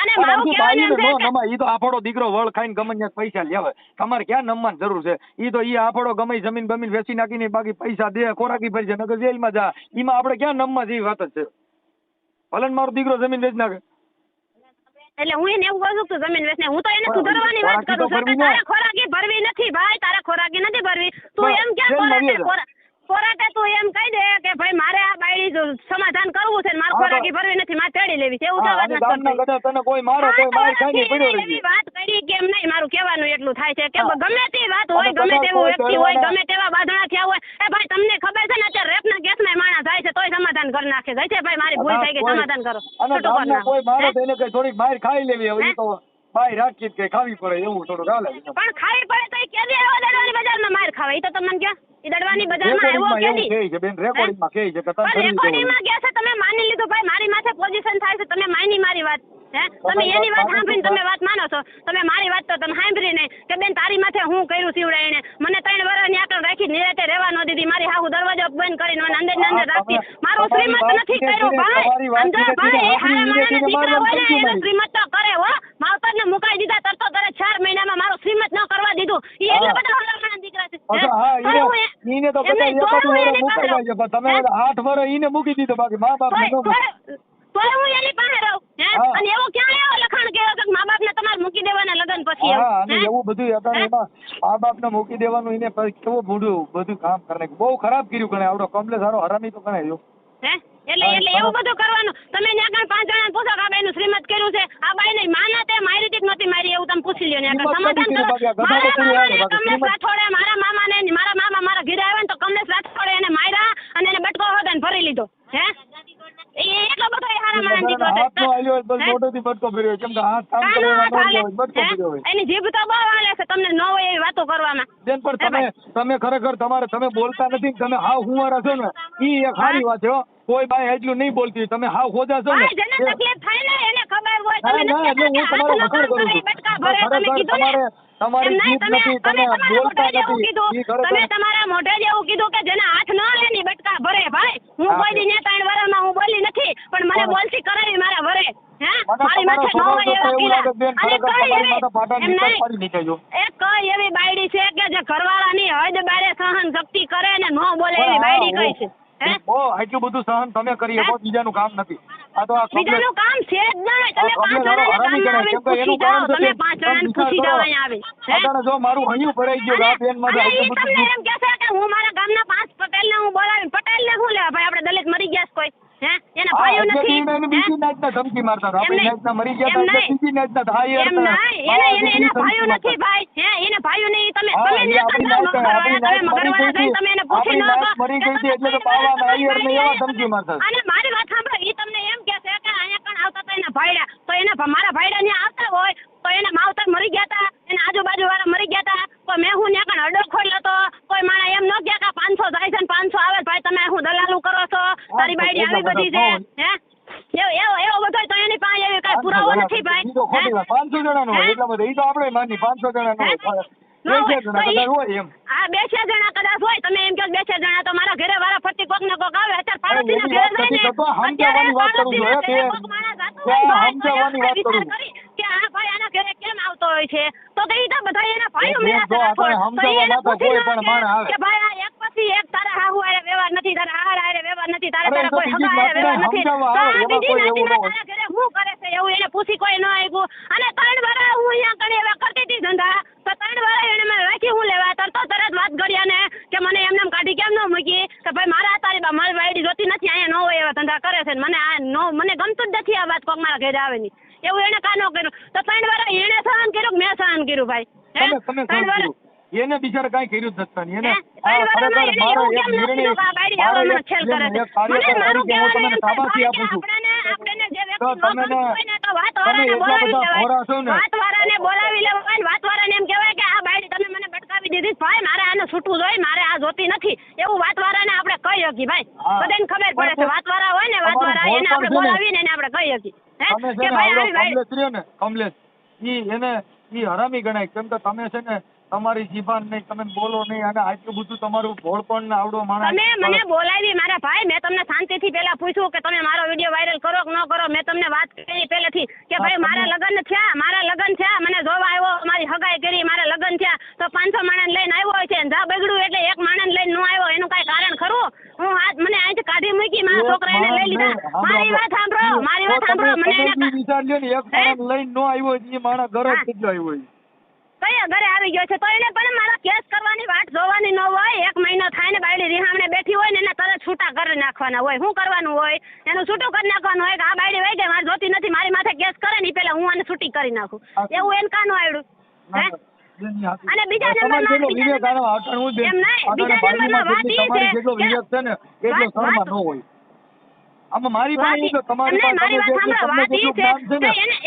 ઈ તો આફડો દીકરો વળ ખાઈને ગમે પૈસા લેવે, તમારે ક્યાં નમવાની જરૂર છે? ઈ તો ઈ આફડો ગમે જમીન બમીન વેચી નાખીને બાકી પૈસા દે ખોરાકી ભરી છે નગર જેલમાં જા, એમાં આપણે ક્યાં નમવા જેવી વાત જ છે? ભલે મારો દીકરો જમીન વેચી નાખે એટલે હું એને એવું કહું છું જમીન વેચને, હું તો એને સુધારવાની વાત કરું છું કે તારે ખોરાકી ભરવી નથી ભાઈ, તારે ખોરાકી નથી ભરવી, તું એમ ક્યાં કોરાટે તું એમ કહી દે કે ભાઈ મારે આ બાયડી સમાધાન કરવું છે, મારે ખોરાકી ભરવી નથી, મારે તેડી લેવી છે એવું તો વાત નથી. તને કોઈ મારે કોઈ માર ખાઈને પડ્યો રહી વાત કરી કેમ નહીં, મારું કહેવાનું એટલું થાય છે કે ગમે તે વાત હોય, ગમે તેવું વ્યક્તિ હોય, ગમે તેવા બાંધણા થયા હોય, એ ભાઈ તમને ખબર છે ને અત્યારે રેપના કેસમાં માણસ જાય છે તોય સમાધાન કરી નાખે છે ભાઈ મારી ભૂલ થઈ ગઈ સમાધાન કરો, છૂટું કરી નાખો. કોઈ મારે તો એને કઈ થોડીક બહાર ખાઈ લેવી, હવે તો બહાર રાખી કઈ ખાવી પડે એવું થોડું હાલે. પણ ખાવી પડે તો કે દે દડવાની બજારમાં માર ખાવે, ઈ તો તમને ક્યાં ઈ દડવાની બજારમાં આવ્યો કે નહીં? બેન રેકોર્ડિંગમાં કહે છે કે રેકોર્ડિંગમાં કહે છે તમે માની લીધું ભાઈ, મારી માથે પોઝિશન થાય છે, તમે માની મારી વાત હે, તમે એની વાત સાંભળીને તમે વાત માનો છો, તમે મારી વાત તો તમે સાંભળી નહીં કે બેન તારી માથે હું કર્યું સીવડાઈને મને 3 વર્ષની આકળ રાખી નિરાતે રહેવા ન દીધી, મારી હાહુ દરવાજો બંધ કરીને મને અંદર રાખતી, મારું શ્રીમત નથી કર્યું ભાઈ, અંદર ભાઈ હારા મારાના દીકરા હોય ને એનો શ્રીમત તો કરે હો, માવતરને મુકાઈ દીધા તરતો તરત 4 મહિનામાં મારું શ્રીમત ન કરવા દીધું, ઈ એટલે બધા હારામાના દીકરા છે. ઈને તો બધા એક જ વર્ષ મુકાઈ જાય, તમે 8 વર્ષ ઈને મૂકી દીધો બાકી મા બાપ ને તો હું એની પાસે રહું હે, અને એવું ક્યાં એવો લખાણ કર્યો કે મા બાપ ને તમારે મૂકી દેવાના લગન પછી અને એવું બધું હતા એમાં મા બાપ ને મૂકી દેવાનું એને કેવું ભૂડ્યું બધું કામ કરે, બહુ ખરાબ કર્યું કણે આવડો કમલેશ હારો હરામી તો કણે જો હે, એટલે એવું બધું કરવાનું. તમે ત્યાં આગળ 5 જણાને પૂછો કે આ બાઈનું શ્રીમત કર્યું છે, આ બાઈ નહીં માના તે મારી હતી કે નહોતી મારી એવું તમે પૂછી લ્યો ને આગળ સમાધાન કરો. કમલેશ રાઠોડે મારા મામાને મારા મામા મારા ઘરે આવ્યા ને તો કમલેશ રાઠોડે એને માર્યા અને એને બટકો હોદે ને ભરી લીધો હે, એટલો બધો હારા મારા દીકરો છે, એની જીભ તો બહુ હાલે છે, તમને ન હોય એવી વાતો કરવામાં. બેન પણ તમે ખરેખર તમે બોલતા નથી, તમે હાવ હુંવારા છો ને ઈ એક સારી વાત છે. કોઈ બાઈ એટલું નહીં બોલતી, તમે હાવ ખોજા છો ને જેને તકલીફ થાય ને એને ખબર હોય. તમારી જીભ નથી, તમે બોલતા નથી. તમે તમારા મોઢે જ એવું કીધું કે જેને હાથ ન લે ની બટકા ભરે ભાઈ, હું કોઈ દી 3 વર્ષમાં હું બોલી નથી, પણ મને બોલતી કરાવી મારા ભરે હે, મારી માથે ન હોય એવા કીધા. એક કઈ એવી બાયડી છે કે જે ઘરવાળાની હદ બારે સહન શક્તિ કરે ને ન બોલે એવી બાયડી કઈ છે? એટલું બધું સહન તમે કરી શકો, બીજાનું કામ નથી. આ તો બીજાનું કામ છે જ નહીં. તમે 5 જણાને પૂછી જાઓ, તમે 5 જણાને પૂછી જાઓ અહીંયા આવી. જો મારું હૈયું ભરાઈ ગયું આ બેન માં તમને એમ કહેશે કે હું મારા ગામના 5 પટેલને હું બોલાવી, પટેલને શું લેવા ભાઈ, આપણે દલિત મરી ગયા કોઈ હે, એના ભાઈઓ નથી, બીજી નાચના ધમકી મારતા હતા, આપણે નાચના મરી ગયા હતા, બીજી નાચના થાય એમ નહીં, એના ભાઈઓ નથી ભાઈ હે, એને ભાઈઓ નહીં. તમે તમે એને પૂછી ન મરી ગઈ હતી એટલે તો પાવા નાયર ને એવા ધમકી મારતા. અને મારી વાત સાંભળો, ઈ તમને એમ મારા ભાઈડા ત્યાં આવતા હોય તો એના માવતર મરી ગયા હતા, એના આજુબાજુ વાળા મરી ગયા હતા, કોઈ મેં હું ત્યાં કણ અડો ખોલ્યો હતો, કોઈ માણા એમ ન ગયા કે 500 જાય છે ને 500 આવે, ભાઈ તમે હું દલાલું કરો છો, તારી બાયડી આવી બધી છે, હે એવો બધો તો એની પાસે એવી કઈ પુરાવો નથી ભાઈ. 500 જણાનો હોય એટલા બધા, ઈ તો આપણે માની 500 જણાનો હોય. 200 જણા કદાચ હોય એમ. હા 200 જણા કદાચ હોય, તમે એમ કહો 200 જણા તો મારા ઘરે વાળા ફરતી કોક ને કોક આવે. અત્યારે પાડોશીના ઘરે જાય ને સમજાવવાની વાત કરું છું સમજાવવાની વાત કરું કે આ ભાઈ આના ઘરે કેમ આવતો હોય છે, તો તે ઈ તો બધા એના ભાઈઓ મેળા કે ભાઈ આ એક પછી એક તારા હાહુ આરે વ્યવહાર નથી, તારા હાર આરે વ્યવહાર નથી, તારા કોઈ હગા આરે વ્યવહાર નથી, બીજી નાતીના તારા ઘરે શું કરે છે એવું એને પૂછી કોઈ ન આવ્યું. અને 3 વાર હું અહીંયા કણી એવા કરતી હતી ધંધા, તો 3 વાર એને મને રાખી હું લેવા તરત વાત કર્યા ને કે મને એમને કાઢી કેમ ન મૂકી, કે ભાઈ મારા તારી મારી બાયડી જોતી નથી, અહીંયા ન હોય એવા ધંધા કરે છે, મને ગમતું જ નથી આ વાત કોક મારા ઘરે આવે ની એવું એને કાનો કર્યું. તો 3 વાર એને સહન કર્યું, મેં સહન કર્યું ભાઈ. તમે 3 વાર એને બિચારા કઈ કર્યું જ નથી. એને બોલાવી લેવાય, વાતવાળાને એમ કહેવાય કે આ બાયડી તમે મને ભટકાવી દીધી ભાઈ, મારે આને છૂટવું જોઈએ, મારે આ જોતી નથી એવું વાતવાળાને આપણે કહી શકીએ ભાઈ. બધાને ખબર પડે છે વાતવાળા હોય ને, વાતવાળા એને આપણે બોલાવીને એને આપણે કહી શકીએ કે ભાઈ આવી બાયડી કમલેશ ઈ હરામી ગણાય, કેમ કે તમે છે ને તમારી જીભાન નહીં, તમે બોલો નહીં, અને આટલું બધું તમારું ભોળપણ ને આવડો માણસ. તમે મને બોલાવી મારા ભાઈ, મેં તમને શાંતિથી પહેલા પૂછ્યું કે તમે મારો વિડીયો વાયરલ કરો કે ન કરો, મેં તમને વાત કરી પહેલેથી કે ભાઈ મારા લગ્ન થયા, મને જોવા આવ્યો, મારી હગાઈ કરી, મારા લગ્ન થયા તો 500 માણસ લઈને આવ્યો છે, જા બગડ્યું એટલે એક માણસ લઈને ન આવ્યો, એનું કઈ કારણ ખરું? હું મને અહીંથી કાઢી મૂકી, મારા છોકરા એને લઈ લીધા. મારી વાત સાંભળો મને એને વિચાર લ્યો ને, એક માણસ લઈને ન આવ્યો એ માણસ ઘરે કેટલો આવ્યો કયા ઘરે આવી ગયો છે, તો એને પણ મારા કેસ કરવાની વાટ જોવાની ન હોય. 1 મહિનો થાય ને બાયડી રિહામણે બેઠી હોય ને એને તરત છૂટા કરી નાખવાના હોય. શું કરવાનું હોય? એનું છૂટું કરી નાખવાનું હોય કે આ બાયડી વહી ગઈ, મારે જોતી નથી, મારી માથે કેસ કરે ને પેલા હું આને છૂટી કરી નાખું, એવું એને કાનું આવડ્યું? અને બીજા નંબરમાં એમ નહીં, બીજા નંબરમાં વાત ઈ છે કે આમાં મારી પાસે તમારી મારી વાત સાંભળો, વાત ઈ છે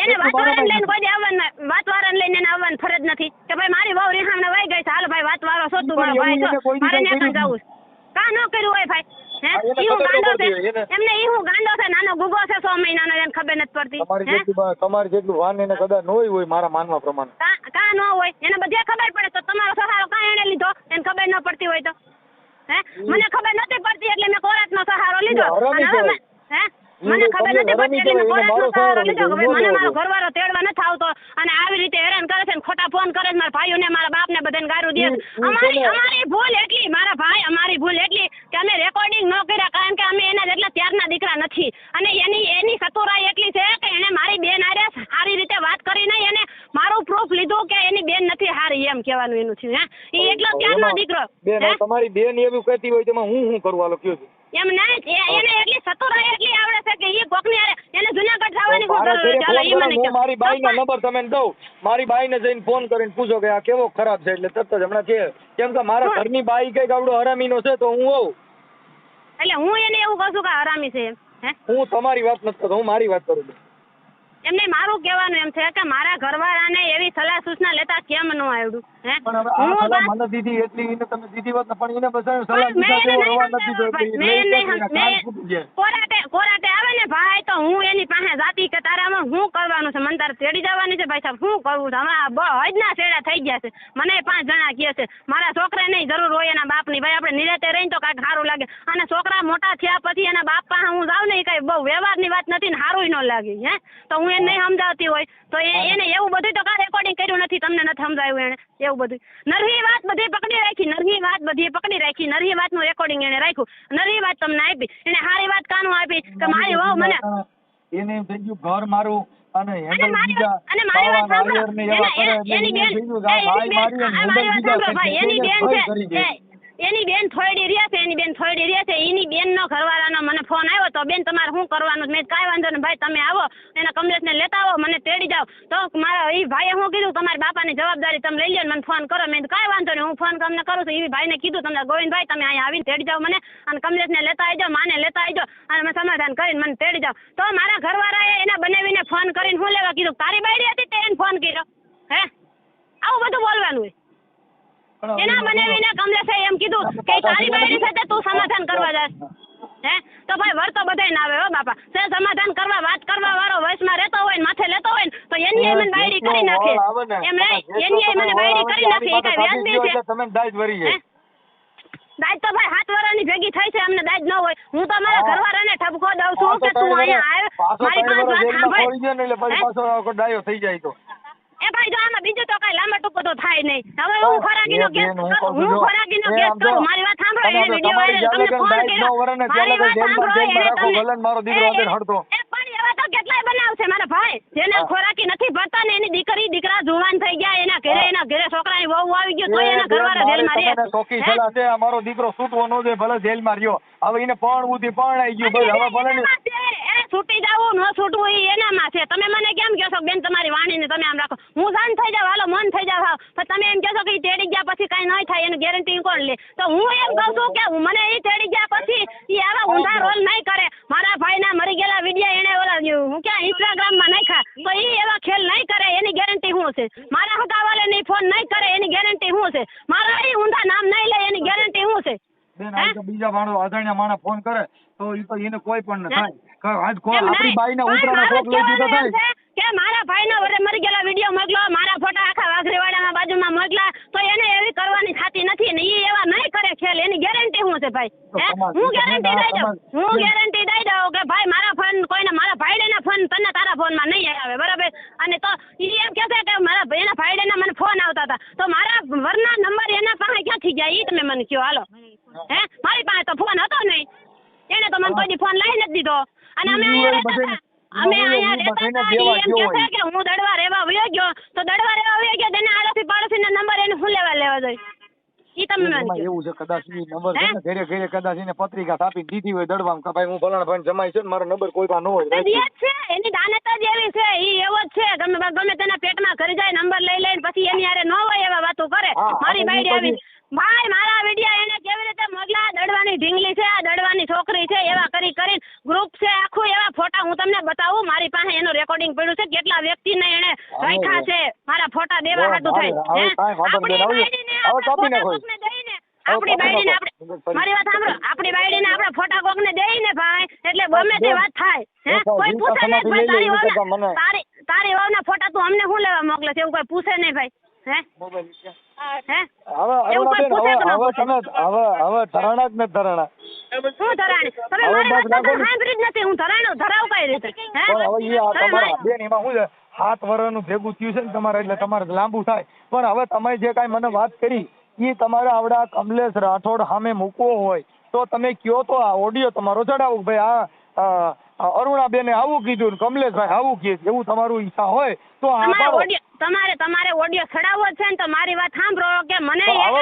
એને વાતવાળાને લઈને કોઈ આવવાનું, વાતવાળાને લઈને એને આવવાની ફરજ નથી કે ભાઈ મારી વહુ રિહામણે વહી ગઈ છે, હાલ ભાઈ વાતવાળો છો તું, મારો ભાઈ છો, મારે ન્યા જવું કા ન કર્યું હોય ભાઈ. ઈ હું ગાંડો છે, એમને ઈ હું ગાંડો છે, નાનો ગુગો છે 6 મહિનાનો, એને ખબર નથી પડતી. તમારી જેટલું વાન એને કદાચ ન હોય મારા માનવા પ્રમાણે, કા ન હોય એને બધે ખબર પડે, તો તમારો સહારો કા એને લીધો એને ખબર ન પડતી હોય તો? મને ખબર નથી પડતી એટલે મેં કોરાટનો સહારો લીધો, મને ખબર નથી પડતી એટલે મેં કોરાટનો સહારો લીધો કે ભાઈ મને મારો ઘરવાળો તેડવા નથી આવતો અને આવી રીતે હેરાન કરે છે ને ખોટા ફોન કરે છે, મારા ભાઈઓને મારા બાપને બધાને ગારું દે. અમારી ભૂલ એટલી, મારા ભાઈ અમારી ભૂલ એટલી કે અમે રેકોર્ડિંગ ન કર્યા, કારણ કે અમે એના જેટલા ત્યારના દીકરા નથી, અને એની સતુરાઈ એટલી છે કે એને મારી બેન હારે સારી રીતે વાત કરી નહીં, એને મારું પ્રૂફ લીધું કે એની બેન નથી હારી, એમ કહેવાનું એનું થયું. એ એટલો ત્યારનો દીકરો. તમારી બેન એવું કહેતી હોય તેમાં હું કરવાનું કયો છું? એમ નહીં, એને એટલી સતુરાઈ એટલી આવડે છે કે એ કોકની હારે એને જુનાગઢ જવાની હું જરૂર છે. ચાલો ઈ મને કહો. મારી બાઈના નંબર તમે દઉં, મારી બાઈને જઈને ફોન કરીને પૂછો કે આ કેવો ખરાબ છે, એટલે તરત જ હમણાં છે, કેમ કે મારા ઘરની બાઈ કઈક આવડો હરામીનો છે તો હું આવું. એટલે હું એને એવું કહું છું કે હરામી છે એમ? હું તમારી વાત નથી કરતો, હું મારી વાત કરું છું. એમને મારું કહેવાનું એમ છે કે મારા ઘરવાળાને એવી સલાહ સૂચના લેતા કેમ ન આવડ્યું? મને દીધી એટલી એને તમે દીધી વાત, પણ એને બધા સલાહ કોરાટે આવે ને ભાઈ તો હું એની પાસે જાતી કે તારામાં શું કરવાનું છે, મને તારે તેડી જવાની છે ભાઈ સાહેબ, શું કરવું છે? હમણાં હજના છેડા થઈ ગયા છે, મને 5 જણા કહે છે, મારા છોકરાને જરૂર હોય એના બાપની, ભાઈ આપણે નિરાતે રહીને તો કાંઈક સારું લાગે, અને છોકરા મોટા થયા પછી એના બાપ પાસે હું જાઉં ને એ કઈ બહુ વ્યવહારની વાત નથી ને સારું ન લાગે, તો હું એને નહીં સમજાવતી હોય તો એને એવું બધું તો કાંઈ રેકોર્ડિંગ કર્યું નથી, તમને નથી સમજાવ્યું એને એવું બધું. નરહી વાત બધી પકડી રાખી, નરહી વાતનું રેકોર્ડિંગ એને રાખ્યું, નરહી વાત તમને આપી, એને સારી વાત કાનું આપી કે મારી વહુ મને એને થઈ ગયું ઘર મારું અને મારી વાત સાંભળો, એની બેન છે એની બેન થોડી રહ્યા છે એની બેનનો ઘરવાળાનો મને ફોન આવ્યો તો બેન તમારે શું કરવાનું મેં કાંઈ વાંધો નહીં ભાઈ તમે આવો એના કમલેશને લેતા આવો મને તેડી જાઓ તો મારા એ ભાઈએ શું કીધું તમારા બાપાની જવાબદારી તમે લઈ લો મને ફોન કરો મેં કાંઈ વાંધો નહીં હું ફોન તમને કરું છું એ ભાઈને કીધું તમને ગોવિંદભાઈ તમે અહીંયા આવીને તેડી જાઓ મને અને કમલેશને લેતા આવી જાઓ માને લેતા આવી જાઓ અને મેં સમાધાન કરીને મને તેડી જાઓ તો મારા ઘરવાળાએ એના બનાવીને ફોન કરીને શું લેવા કીધું તારી બાયડી હતી તે એને ફોન કર્યો હે આવું બધું બોલવાનું હોય એના બનાવીને કમલેશે એમ કીધું કે તારી બાયડી સાથે તું સમાધાન કરવા જાસ હે તો ભાઈ વર તો બધાય ના આવે હો બાપા સે સમાધાન કરવા વાત કરવા વાળો વયસમાં રહેતો હોય ને માથે લેતો હોય ને તો એની મને બાયડી કરી નાખે એમ નહીં એની મને બાયડી કરી નાખે એ કઈ વ્યાજબી છે તમે દાજ ભરી જાય દાજ તો ભાઈ 7 વર્ષની ભેગી થઈ છે અમને દાજ ન હોય હું તો મારા ઘરવાળાને ઠપકો દઉં છું કે તું અહીંયા આવ મારી પાસે વાત સાંભળ એટલે પછી પાછો ડાયો થઈ જાય તો એ ભાઈ જો આમાં બીજું તો કઈ લાંબા ટૂંકો તો થાય નહીં હવે હું ખોરાકીનો કેસ કરું મારી વાત સાંભળો એને વિડિયો વાયરલ તમને ફોન કર્યો મારો દીકરો અંદર હડતો પણ એવા તો કેટલાય બનાવશે મારા ભાઈ જેને ખોરાકી નથી ભરતા ને એની દીકરા જુવાન થઈ ગયા એના ઘરે છોકરાની વહુ આવી ગયો તો એના ઘરવાળા જેલમાં રહે ચોકી સલાહ છે અમારો દીકરો છૂટવો ન દે ભલે જેલમાં રહ્યો હવે એને પરણવું પરણાઈ ગયું ભાઈ હવે ભલે છૂટી જવું ન છૂટવું એ એનામાં છે તમે મને કેમ કહો છો બેન તમારી વાણીને તમે આમ રાખો હું જાન થઈ જાવ હાલો મન થઈ જાવ પણ તમે એમ કહો છો કે તેડી ગયા પછી કઈ નહીં થાય એની ગેરંટી કોણ લે તો હું એમ કહું છું કે મને એ તેડી ગયા પછી એ આવા ઊંધા રોલ નહીં કરે મારા ભાઈના મરી ગયેલા વિડિયા એને ઓલા હું ક્યાં ઇન્સ્ટાગ્રામમાં નાખ્યા તો એ એવા ખેલ નહીં કરે એની ગેરંટી શું છે મારા હગાવાલે નહીં ફોન નહીં કરે એની ગેરંટી શું છે મારા એ ઊંધા નામ નહીં લે એની ગેરંટી શું છે બેન આ તો બીજા માણસ અજાણ્યા માણસ ફોન કરે તો એ તો એને કોઈ પણ ન થાય આજ આપણી બાઈના ઉતરાનો કોક લઈ દીધો થાય કે મારા ભાઈનો વરે મરી ગયેલા વિડિયો મોકલો મારા ફોટા આખા વાઘરેવાડામાં બાજુમાં મોકલા તો એને એવી કરવાની થાતી નથી ને ઈ એવા નહીં કરે ખેલ એની ગેરંટી શું છે ભાઈ હું ગેરંટી દઈ દઉં કે ભાઈ મારા ફોન કોઈને મારા ભાઈડેના ફોન તને તારા ફોનમાં નહીં આવે બરાબર અને તો ઈ એમ કહેશે કે મારા એના ભાઈડેના મને ફોન આવતા હતા તો મારા વરના નંબર એના પાસે ક્યાંથી ગયા ઈ તમે મને કહો હાલો હે મારી પાસે તો ફોન હતો નહીં એને તો મને કોઈ ફોન લઈ નથી દીધો અને અમે અહીંયા રહેતા હતા એમ કહે કે હું દડવા રહેવા વયો ગયો તો દડવા રહેવા વયો ગયો તેને આડોશી પાડોશીના નંબર એને શું લેવા જોઈએ ઈ તમે મને એવું છે કદાચ ઈ નંબર છે ને ઘરે ઘરે કદાચ એને પત્રિકા છાપી દીધી હોય દડવામાં કે ભાઈ હું ફલાણા ભાઈ જમાઈ છે મારો નંબર કોઈ પાસે ન હોય છે એની દાનત જ એવી છે ઈ એવો જ છે ગમે તેના પેટમાં ઘરે જાય નંબર લઈ લઈને પછી એની હારે ન હોય એવા વાતો કરે મારી બાયડી આવી ભાઈ મારા વિડિયા એને કેવી રીતે મોકલા દડવાની ઢીંગલી છે આ દડવાની છોકરી છે એવા કરીને ગ્રુપ છે આખું એવા ફોટા હું તમને બતાવું મારી પાસે એનો રેકોર્ડિંગ પડ્યું છે કેટલા વ્યક્તિને એને રાખ્યા છે મારા ફોટા દેવા હાટું થાય આપણી બાયડીને આપણે મારી વાત સાંભળો આપણી બાયડીને આપણે ફોટા કોકને દઈને ભાઈ એટલે ગમે તે વાત થાય હે કોઈ પૂછે નહીં તારી વહુના ફોટા તું અમને શું લેવા મોકલે છે એવું કોઈ પૂછે નહીં ભાઈ હે હવે ધરાણા જ ને ધરાણા શું ધરાણી તમે મારી વાત સાંભળી જ નથી હું ધરાવ કઈ રીતે બેન એમાં શું છે 7 વર્ષનું ભેગું થયું છે ને તમારે એટલે તમારે લાંબુ થાય પણ હવે તમે જે કાંઈ મને વાત કરી એ તમારે આવડા કમલેશ રાઠોડ સામે મૂકવો હોય તો તમે કયો તો આ ઓડિયો તમારો ચડાવો ભાઈ આ અરુણાબેને આવું કીધું કમલેશભાઈ આવું કહે એવું તમારું ઈચ્છા હોય તો તમારે ઓડિયો ચડાવવો છે ને તો મારી વાત સાંભળો કે મને હવે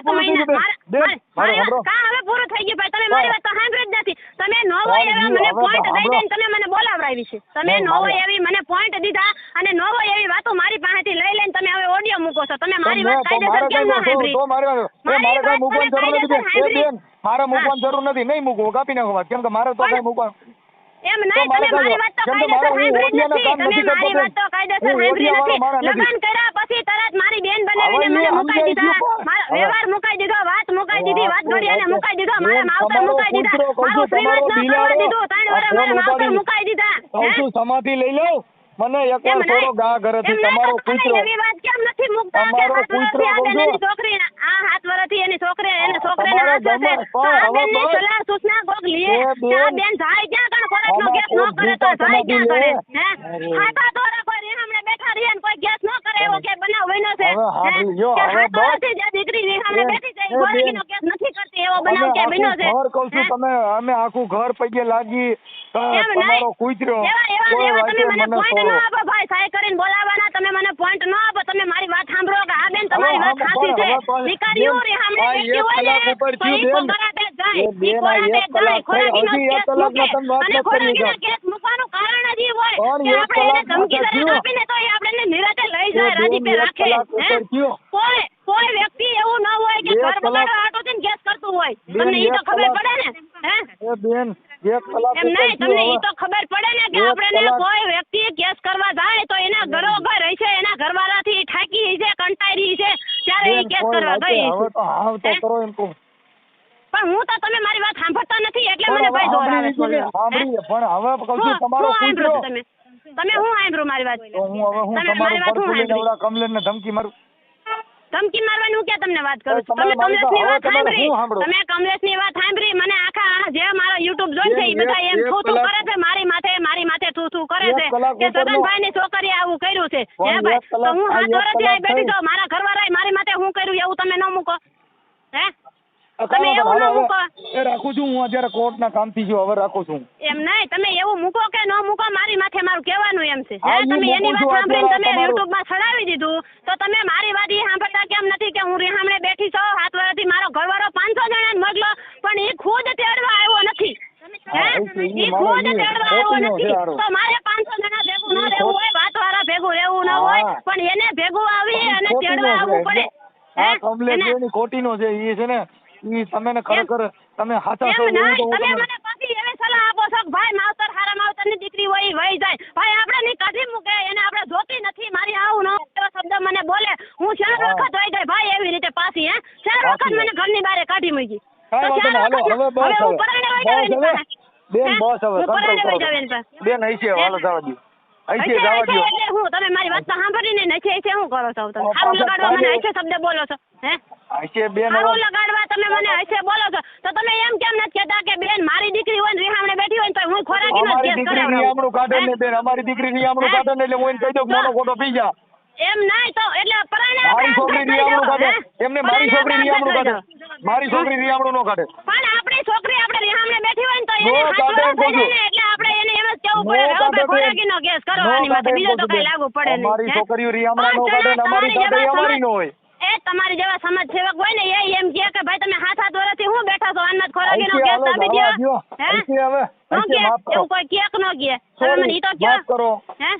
પૂરું થઈ ગયું ભાઈ તમે મારી વાત તો સાંભળી જ નથી તમે નો હોય એવા મને પોઈન્ટ દઈ દઈને તમે મને બોલાવરાવી છે તમે નો હોય એવી મને પોઈન્ટ દીધા અને નો હોય એવી વાતો મારી પાસેથી લઈ લઈને તમે હવે ઓડિયો મૂકો છો તમે મારી વાત કાયદેસર કેમ ન સાંભળી મારે મૂકવાની જરૂર નથી નહીં મૂકવો કાપી નાખો વાત કેમ કે મારે તો કઈ મૂકવાનું એમ નહીં તમે મારી વાત તો કાયદેસર સાંભળી નથી તમે મારી વાત તો કાયદેસર સાંભળી નથી લગ્ન કર્યા પછી તરત મારી બેન બનાવીને મને મુકાઈ દીધા મારો વ્યવહાર મુકાઈ દીધો વાત મુકાઈ દીધી વાત ઘડિયાને મુકાઈ દીધો મારા માવતર મુકાઈ દીધા મારું શ્રીમત ન કરવા દીધું 3 વર્ષ મારા માવતર મુકાઈ દીધા હું સમાધિ લઈ લઉં મને એકવાર થોડો ગા ઘરેથી તમારો પુત્ર એવી વાત કેમ નથી મુકતા કે 7 વર્ષથી એની છોકરી આ 7 વર્ષથી એની છોકરી એને છોકરીને હાથ છે બેનની સલાહ સૂચના કોક લીએ આ બેન જાય ક્યાં કણ ખોરાકનો ગેસ ન કરે તો જાય ક્યાં કરે હે હાથા દોરા કોઈ રેહામણે બેઠા રહે ને કોઈ ગેસ ન કરે એવો કે બનાવ બન્યો છે હવે બસ જે દીકરી રેહામણે બેઠી છે ખોરાકનો ગેસ નથી કરતી એવો બનાવ કે બન્યો છે ઘર કહું છું તમે અમે આખું ઘર પગે લાગી તમારો કૂતરો તમે મને પોઈન્ટ ન આપો ભાઈ સાય કરીને બોલાવવાના તમે મને પોઈન્ટ ન આપો તમે મારી વાત સાંભળો કે આ બેન તમારી ખાસી છે દીકરીઓ રેહામણે બેઠી હોય ને તો ઈ ખોરાકે જાય ઈ ખોરાકે જાય ખોરાકીનો કેસ મૂકે અને ખોરાકીના કેસ મૂકવાનું કારણ જ ઈ હોય કે આપણે એને ધમકી દરેક આપીને તો આપણે નિરાતે લઈ જાય રાજીપે રાખે કોઈ વ્યક્તિ એવું ન હોય કે ઘર બગાડવા આટો થઈને કેસ કરતું હોય તમને ઈ તો ખબર પડે ને હે બેન એમ નહીં તમને ઈ તો ખબર પડે ને કે આપણે કોઈ વ્યક્તિ કેસ કરવા જાય તો એના ઘરોઘર હશે એના ઘરવાળાથી ઠાકી છે કંટાળી છે ત્યારે ઈ કેસ કરવા ગઈ હવે તો હાવ તો કરો એમ કહું પણ હું તો તમે મારી વાત સાંભળતા નથી એટલે મને ભાઈ જોર આવે છે સાંભળી પણ હવે કહું છું તમારો પૂછો તમે હું સાંભળો મારી વાત હું તમારી વાત સાંભળીને કમલેશ ને ધમકી મારું ધમકી મારવાની હું ક્યાં તમને વાત કરું છું તમે કમલેશની વાત સાંભળી તમે કમલેશની વાત સાંભળી મને આખા જે મારો YouTube જોઈ છે એ બધા એમ થૂ કરે છે મારી માથે થૂ કરે છે કે સગનભાઈની છોકરીએ આવું કર્યું છે હે ભાઈ તો હું 7 વર્ષથી અહીં બેઠી છું મારા ઘરવાળાએ મારી માથે હું કર્યું એવું તમે ન મૂકો હે તમે એવું ન મૂકો એ રાખું છું હું અત્યારે કોર્ટના કામથી છું હવે રાખું છું એમ નહીં તમે એવું મૂકો કે ન મૂકો મારી માથે મારું કહેવાનું એમ છે હે તમે એની વાત સાંભળીને તમે યુટ્યુબમાં ચડાવી દીધું તો તમે મારી વાત ઈ સાંભળતા કેમ નથી કે હું રેહામણે બેઠી છું 7 વર્ષથી મારો ઘરવાળો 500 જણાને મગલો પણ ઈ ખુદ તેડવા આવ્યો નથી હે ઈ ખુદ તેડવા આવ્યો નથી તો મારે 500 જણા ભેગું ન રહેવું હોય વાતવાળા ભેગું રહેવું ન હોય પણ એને ભેગું આવી અને તેડવા આવવું પડે હે કમલેશની ખોટીનો છે ઈ છે ને ઈ તમે ને ખરેખર તમે સાચા છો તમે મને પાછી એવી સલાહ આપો છો કે ભાઈ માવતર હારા માવતરની દીકરી હોય ઈ વહી જાય ભાઈ આપણે ની કાઢી મૂકે એને આપણે જોતી નથી મારી આવું ન એવો શબ્દ મને બોલે હું 4 વખત વહી ગઈ ભાઈ એવી રીતે પાછી હે 4 વખત મને ઘરની બહાર કાઢી મૂકી કાઈ વાંધો નહીં હાલો હવે બસ હવે બેન બસ હવે કંટ્રોલ કરો બેન અહીં છે હાલો જવા દો અહીં જવા દો એટલે હું તમે મારી વાત સાંભળીને નચે શું કરો છો તમે હારું લગાડવા મને અહીં શબ્દ બોલો છો હે આશે બેન હારું લગાડવા તમે મને અહીં બોલો છો તો તમે એમ કેમ નથી કહેતા કે બેન મારી દીકરી હોય ને રેહામણે બેઠી હોય તો હું ખોરાકીનો કેસ કરાવડાવું રીહામણું કાઢે ને બેન અમારી દીકરી રીહામણું કાઢે ને એટલે હું એને કહી દઉં મોનો ખોટો પી જા એમ નહીં તો એટલે પરાણે મારી છોકરી રીહામણું કાઢે એમને મારી છોકરી રીહામણું કાઢે મારી છોકરી રીહામણું નો કાઢે પણ આપણી છોકરી આપણે રેહામણે બેઠી હોય ને તો એને હાથ થઈ જાય ને એટલે આપણે એને એમ જ કેવું પડે હવે ભાઈ ખોરાકીનો કેસ કરવાની માટે બીજો તો કઈ લાગુ પડે નહીં મારી છોકરીઓ રીહામણા નો કાઢે ને અમારી કાઢે અમારી નો હોય એ તમારી જેવા સમાજ સેવક હોય ને એ એમ કહે કે ભાઈ તમે 7 વર્ષથી હું બેઠા છો આનત ખોરાકીનો કેસ આપી દો હે હવે એવું કોઈ કેક નો કહે તમે મને ઈ તો કહો હે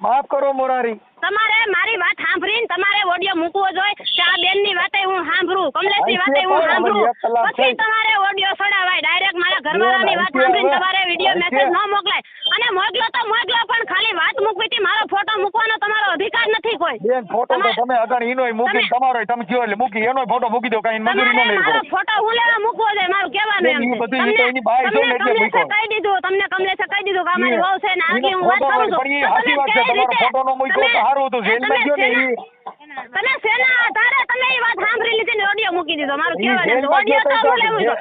માફ કરો મોરારી તમારે મારી વાત સાંભળીને તમારે ઓડિયો મૂકવો જોઈએ કે આ બેનની વાતે હું સાંભળું કમલેશની વાતે હું સાંભળું પછી તમારે ઓડિયો ચડાવાય ડાયરેક્ટ મારા ઘરવાળાની વાત સાંભળીને તમારે વિડિયો મેસેજ ન મોકલાય અને મોકલો તો મોકલો પણ ખાલી વાત મૂકવી હતી મારો ફોટો મૂકવાનો તમારો અધિકાર નથી કોઈ બેન ફોટો તો તમે અગણ ઈનોય મૂકી તમારો તમે કયો એટલે મૂકી એનો ફોટો મૂકી દો કાઈ મંજૂરી ન લેવી પડે ફોટો હું લેવા મૂકવો છે મારું કહેવાનું એમ છે બધું ઈ તો એની બાઈ છે ને એટલે મૂકો કહી દીધું તમને કમલેશે કહી દીધું કે અમારી વહુ છે ને આગી હું વાત કરું છું પણ ઈ સાચી વાત છે તમારો ફોટો નો મૂક્યો તો સારું હતું જેલમાં ગયો ને ઈ તમે સેના આધારે તમે એ વાત સાંભળી લીધી ને ઓડિયો મૂકી દીધો મારું કહેવાનું ઓડિયો તો હું લેવું છું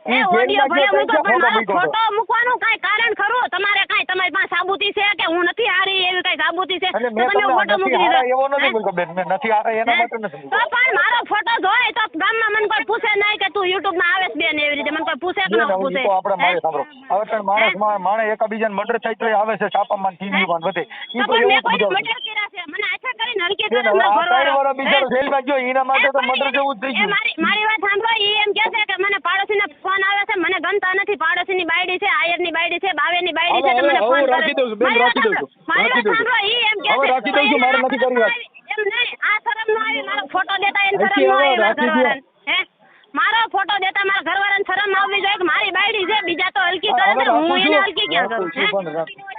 એ ઓડિયો ભલે મૂકો પણ મારો ફોટો મૂકવાનું કાઈ કારણ ખરું તમારે કાઈ તમારી પાસે સાબુતી છે કે હું નથી હારી એવી કાઈ સાબુતી છે તો તમે ફોટો મૂકી દીધો એવો નથી મૂકો બેન મેં નથી હારે એના માટે નથી તો પણ મારો ફોટો જોઈ તો ગામમાં મને કોઈ પૂછે નહીં કે તું YouTube માં આવેસ બેન એવી રીતે મને કોઈ પૂછે કે ન પૂછે આપણે મારે સાંભળો હવે તો માણસ એકબીજાને મર્ડર થઈ તો આવે છે છાપામાં ટીવીમાં બધે ઈ તો મેં એવું કોઈ મર્ડર કર્યા છે મને આછા કરીને હલકી કરે ના ભરવા બિચારો જેલમાં ગયો એના માટે તો મર્ડર જેવું થઈ ગયું મારી વાત સાંભળો ઈ એમ કહે છે કે મને પાડોશીનો ફોન આવે છે મને ગમતા નથી પાડોશીની બાયડી છે આયરની બાયડી છે બાવેની બાયડી છે તો મને ફોન કરે રાખી દઉં છું બેન રાખી દઉં છું મારી વાત સાંભળો ઈ એમ કહે છે રાખી દઉં છું મારે નથી કરવી વાત એમ નહીં આ શરમ નો આવી મારો ફોટો દેતા એને શરમ નો આવી મારા ઘરવાળાને હે મારો ફોટો દેતા મારા ઘરવાળાને શરમ આવવી જોઈએ કે મારી બાયડી છે બીજા તો હલકી કરે છે હું એને હલકી ક્યાં કરું